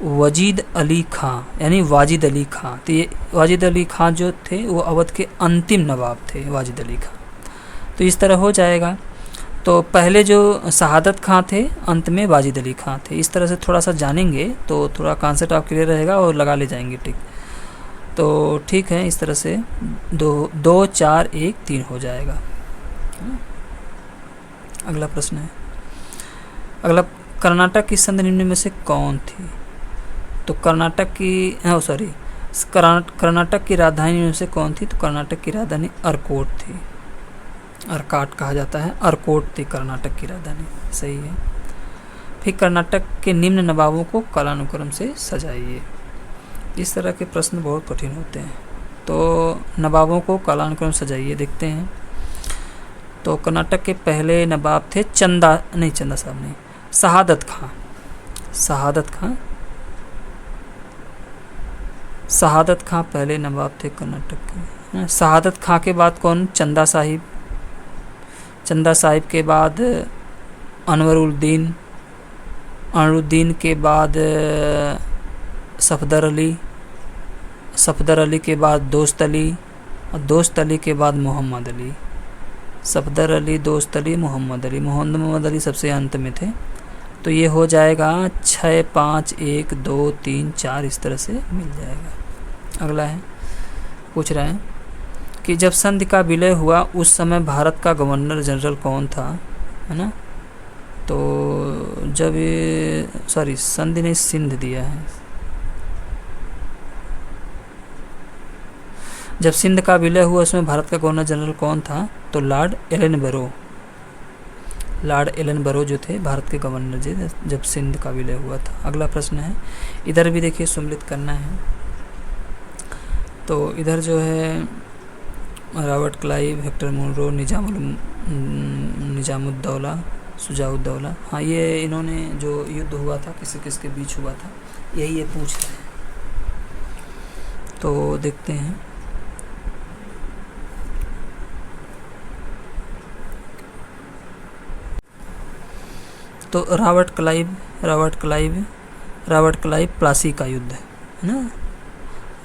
वजीद अली खां यानी वाजिद अली खां। तो ये वाजिद अली खां जो थे वो अवध के अंतिम नवाब थे, वाजिद अली खां। तो इस तरह हो जाएगा। तो पहले जो शहादत खां थे, अंत में वाजिद अली खां थे। इस तरह से थोड़ा सा जानेंगे तो थोड़ा कॉन्सेप्ट आप क्लियर रहेगा और लगा ले जाएंगे, ठीक। तो ठीक है, इस तरह से 2, 4, 1, 3 हो जाएगा। अगला प्रश्न है, अगला, कर्नाटक की संधि निम्न में से कौन थी? तो कर्नाटक की राजधानी में से कौन थी? तो कर्नाटक की राजधानी अर्कोट थी, अर्काट कहा जाता है, अर्कोट थी कर्नाटक की राजधानी, सही है। फिर कर्नाटक के निम्न नवाबों को कालानुक्रम से सजाइए। इस तरह के प्रश्न बहुत कठिन होते हैं। तो नवाबों को कालानुक्रम सजाइए, देखते हैं। तो कर्नाटक के पहले नवाब थे शहादत खां। शहादत खां पहले नवाब थे कर्नाटक के। शहादत खां के बाद कौन? चंदा साहिब के बाद अनवरुद्दीन के बाद सफदर अली के बाद दोस्त अली, और दोस्त अली के बाद मोहम्मद अली। सफदर अली, दोस्त अली, मोहम्मद अली सबसे अंत में थे। तो ये हो जाएगा 6, 5, 1, 2, 3, 4 इस तरह से मिल जाएगा। अगला है, पूछ रहे हैं कि जब संधि का विलय हुआ उस समय भारत का गवर्नर जनरल कौन था, है ना। तो जब ये संधि ने सिंध दिया है। जब सिंध का विलय हुआ उसमें भारत का गवर्नर जनरल कौन था? तो लॉर्ड एलन बरो जो थे भारत के गवर्नर जी जब सिंध का विलय हुआ था। अगला प्रश्न है, इधर भी देखिए सम्मिलित करना है। तो इधर जो है Robert Clive, Hector Munro, Nizamuddaula, Shujauddaula, हाँ ये इन्होंने जो युद्ध हुआ था किसके बीच हुआ था, यही ये पूछ रहे हैं। तो देखते हैं। तो रॉबर्ट क्लाइव प्लासी का युद्ध है ना,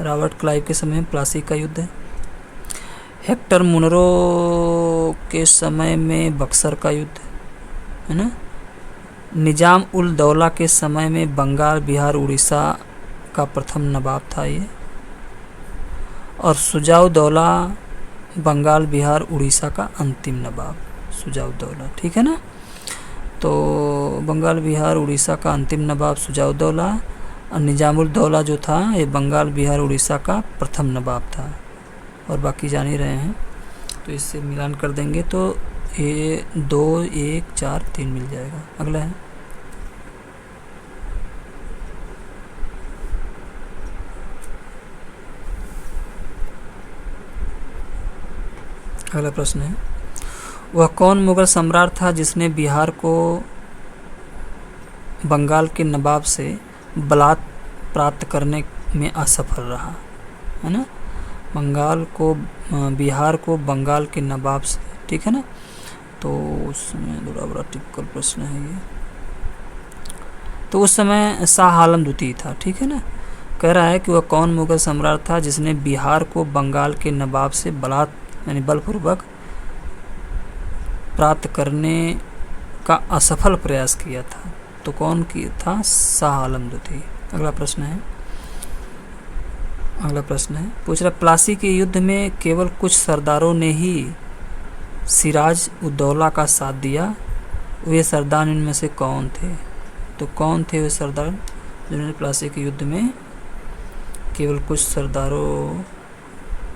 रॉबर्ट क्लाइव के समय प्लासी का युद्ध है। हेक्टर मुनरो के समय में बक्सर का युद्ध है ना। निजाम उल दौला के समय में बंगाल, बिहार, उड़ीसा का प्रथम नवाब था ये। और शुजाउद्दौला बंगाल, बिहार, उड़ीसा का अंतिम नवाब शुजाउद्दौला, ठीक है ना। तो बंगाल, बिहार, उड़ीसा का अंतिम नवाब शुजाउद्दौला, और निजामुल दौला जो था ये बंगाल, बिहार, उड़ीसा का प्रथम नवाब था। और बाकी जान ही रहे हैं, तो इससे मिलान कर देंगे तो ये 2, 1, 4, 3 मिल जाएगा। अगला है, अगला प्रश्न है, वह कौन मुगल सम्राट था जिसने बिहार को बंगाल के नवाब से बलात् प्राप्त करने में असफल रहा, है ना। बिहार को बंगाल के नवाब से, ठीक है ना, तो उस समय थोड़ा बड़ा टिपिकल प्रश्न है ये। तो उस समय शाह आलम द्वितीय था, ठीक है ना। कह रहा है कि वह कौन मुगल सम्राट था जिसने बिहार को बंगाल के नवाब से यानी बलपूर्वक प्राप्त करने का असफल प्रयास किया था। तो कौन की था? शाह आलम द्वितीय। अगला प्रश्न है पूछ रहा, प्लासी के युद्ध में केवल कुछ सरदारों ने ही सिराज उद्दौला का साथ दिया, वे सरदार इनमें से कौन थे? तो कौन थे वे सरदार जिन्होंने प्लासी के युद्ध में केवल कुछ सरदारों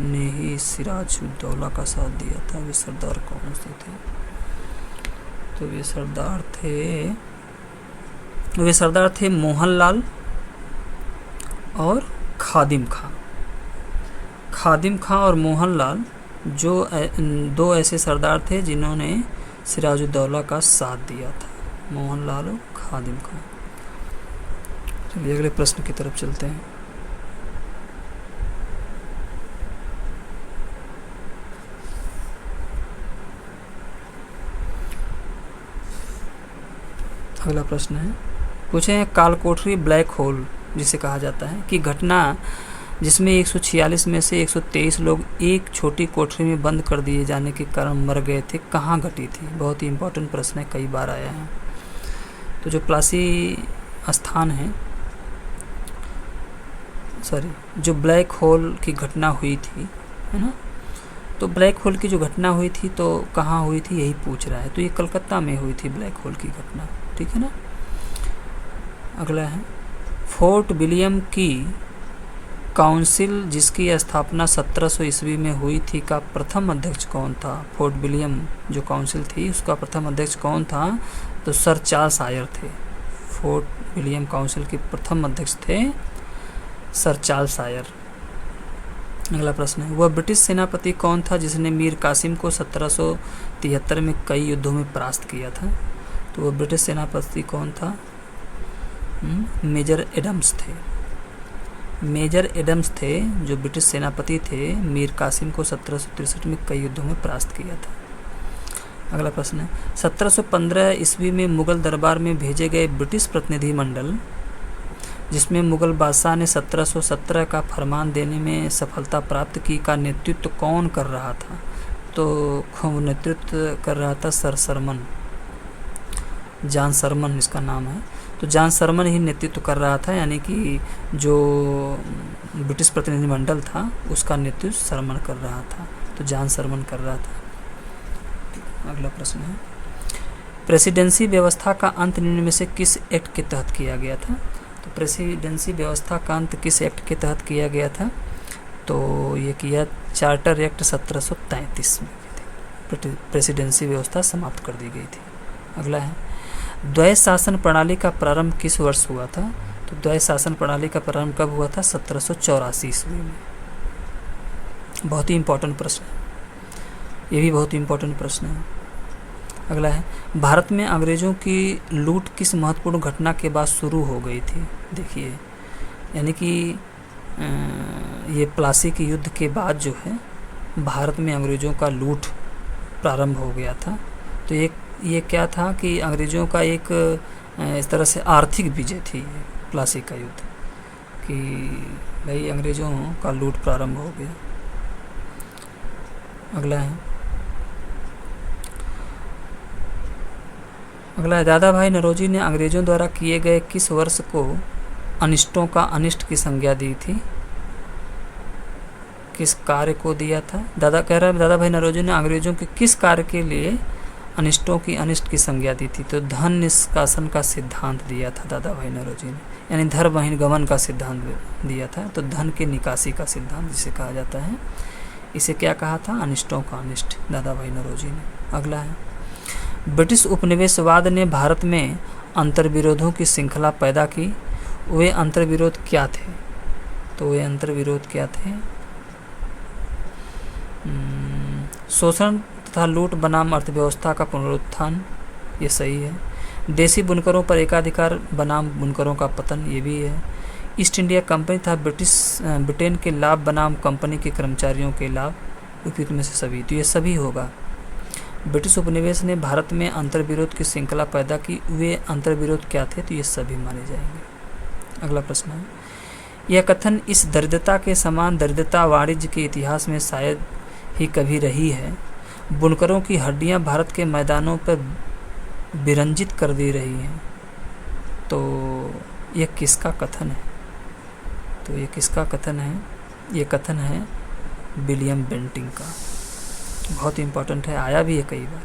ने ही सिराज उद्दौला का साथ दिया था? वे सरदार कौन से थे? तो वे सरदार थे मोहनलाल और खादिम खां और मोहनलाल, जो दो ऐसे सरदार थे जिन्होंने सिराजुद्दौला का साथ दिया था, मोहनलाल और खादिम खां। चलिए अगले प्रश्न की तरफ चलते हैं। अगला प्रश्न है पूछे हैं, कालकोठरी ब्लैक होल जिसे कहा जाता है कि घटना जिसमें 146 में से 123 लोग एक छोटी कोठरी में बंद कर दिए जाने के कारण मर गए थे, कहाँ घटी थी? बहुत ही इम्पोर्टेंट प्रश्न है, कई बार आया है। तो जो प्लासी स्थान है, जो ब्लैक होल की घटना हुई थी, है ना, तो ब्लैक होल की जो घटना हुई थी तो कहाँ हुई थी यही पूछ रहा है। तो ये कलकत्ता में हुई थी ब्लैक होल की घटना, ठीक है ना। अगला है, फोर्ट विलियम की काउंसिल जिसकी स्थापना 1700 ईस्वी में हुई थी का प्रथम अध्यक्ष कौन था? फोर्ट विलियम जो काउंसिल थी उसका प्रथम अध्यक्ष कौन था? तो सर चार्ल्स आयर थे। फोर्ट विलियम काउंसिल के प्रथम अध्यक्ष थे सर चार्ल्स आयर। अगला प्रश्न है, वह ब्रिटिश सेनापति कौन था जिसने मीर कासिम को 1773 में कई युद्धों में परास्त किया था? तो वह ब्रिटिश सेनापति कौन था? मेजर एडम्स थे जो ब्रिटिश सेनापति थे, मीर कासिम को 1763 में कई युद्धों में परास्त किया था। अगला प्रश्न है, 1715 ईस्वी में मुगल दरबार में भेजे गए ब्रिटिश प्रतिनिधिमंडल जिसमें मुगल बादशाह ने 1717 का फरमान देने में सफलता प्राप्त की का नेतृत्व कौन कर रहा था? तो नेतृत्व कर रहा था जॉन सरमन इसका नाम है। तो जॉन सरमन ही नेतृत्व कर रहा था, यानी कि जो ब्रिटिश प्रतिनिधिमंडल था उसका नेतृत्व सरमन कर रहा था, तो जॉन सरमन कर रहा था। अगला प्रश्न है, प्रेसिडेंसी व्यवस्था का अंत निम्न में से किस एक्ट के तहत किया गया था? तो प्रेसिडेंसी व्यवस्था का अंत किस एक्ट के तहत किया गया था? तो ये किया चार्टर एक्ट 1733 में प्रेसिडेंसी व्यवस्था समाप्त कर दी गई थी। अगला है, द्वैत शासन प्रणाली का प्रारंभ किस वर्ष हुआ था? तो द्वैत शासन प्रणाली का प्रारंभ कब हुआ था? 1784 ईस्वी में। बहुत ही इम्पोर्टेंट प्रश्न है, ये भी बहुत ही इम्पोर्टेंट प्रश्न है। अगला है, भारत में अंग्रेजों की लूट किस महत्वपूर्ण घटना के बाद शुरू हो गई थी? देखिए, यानी कि ये प्लासी के युद्ध के बाद जो है भारत में अंग्रेजों का लूट प्रारंभ हो गया था। तो ये क्या था कि अंग्रेजों का एक इस तरह से आर्थिक विजय थी प्लासी का युद्ध, कि भाई अंग्रेजों का लूट प्रारंभ हो गया। अगला है, दादा भाई नौरोजी ने अंग्रेजों द्वारा किए गए किस वर्ष को अनिष्टों का अनिष्ट की संज्ञा दी थी? किस कार्य को दिया था? दादा भाई नौरोजी ने अंग्रेजों के किस कार्य के लिए अनिष्टों की अनिष्ट की संज्ञा दी थी? तो धन निष्कासन का सिद्धांत दिया था दादा भाई नौरोजी ने, यानी धन बहिर्गमन का सिद्धांत दिया था। तो धन के निकासी का सिद्धांत जिसे कहा जाता है, इसे क्या कहा था? अनिष्टों का अनिष्ट, दादा भाई नौरोजी ने। अगला है, ब्रिटिश उपनिवेशवाद ने भारत में अंतर्विरोधों की श्रृंखला पैदा की, वे अंतर्विरोध क्या थे? तो वे अंतर्विरोध क्या थे? शोषण तथा लूट बनाम अर्थव्यवस्था का पुनरुत्थान, ये सही है। देसी बुनकरों पर एकाधिकार बनाम बुनकरों का पतन, ये भी है। ईस्ट इंडिया कंपनी तथा ब्रिटेन के लाभ बनाम कंपनी के कर्मचारियों के लाभ, उपयुक्त में से सभी, तो ये सभी होगा। ब्रिटिश उपनिवेश ने भारत में अंतर्विरोध की श्रृंखला पैदा की, वे अंतर्विरोध क्या थे? तो ये सभी माने जाएंगे। अगला प्रश्न है, यह कथन इस दरिद्रता के समान दरिद्रता वाणिज्य के इतिहास में शायद ही कभी रही है। बुनकरों की हड्डियां भारत के मैदानों पर विरंजित कर दी रही हैं। तो यह किसका कथन है? तो ये किसका कथन है? ये कथन है विलियम बेंटिंग का। बहुत इम्पोर्टेंट है, आया भी है कई बार।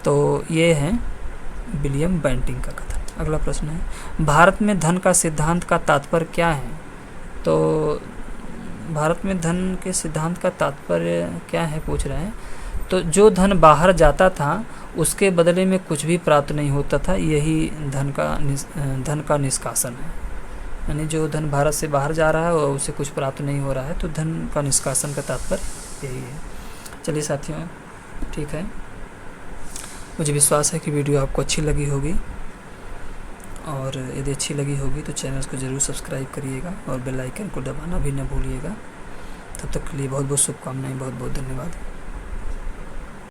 तो ये है विलियम बेंटिंग का कथन। अगला प्रश्न है, भारत में धन का सिद्धांत का तात्पर्य क्या है? तो भारत में धन के सिद्धांत का तात्पर्य क्या है पूछ रहे हैं। तो जो धन बाहर जाता था उसके बदले में कुछ भी प्राप्त नहीं होता था, यही धन का निष्कासन है। यानी जो धन भारत से बाहर जा रहा है और उसे कुछ प्राप्त नहीं हो रहा है, तो धन का निष्कासन का तात्पर्य यही है। चलिए साथियों, ठीक है, मुझे विश्वास है कि वीडियो आपको अच्छी लगी होगी, और यदि अच्छी लगी होगी तो चैनल को ज़रूर सब्सक्राइब करिएगा और बेल आइकन को दबाना भी न भूलिएगा। तब तक के लिए बहुत बहुत शुभकामनाएं, बहुत बहुत धन्यवाद।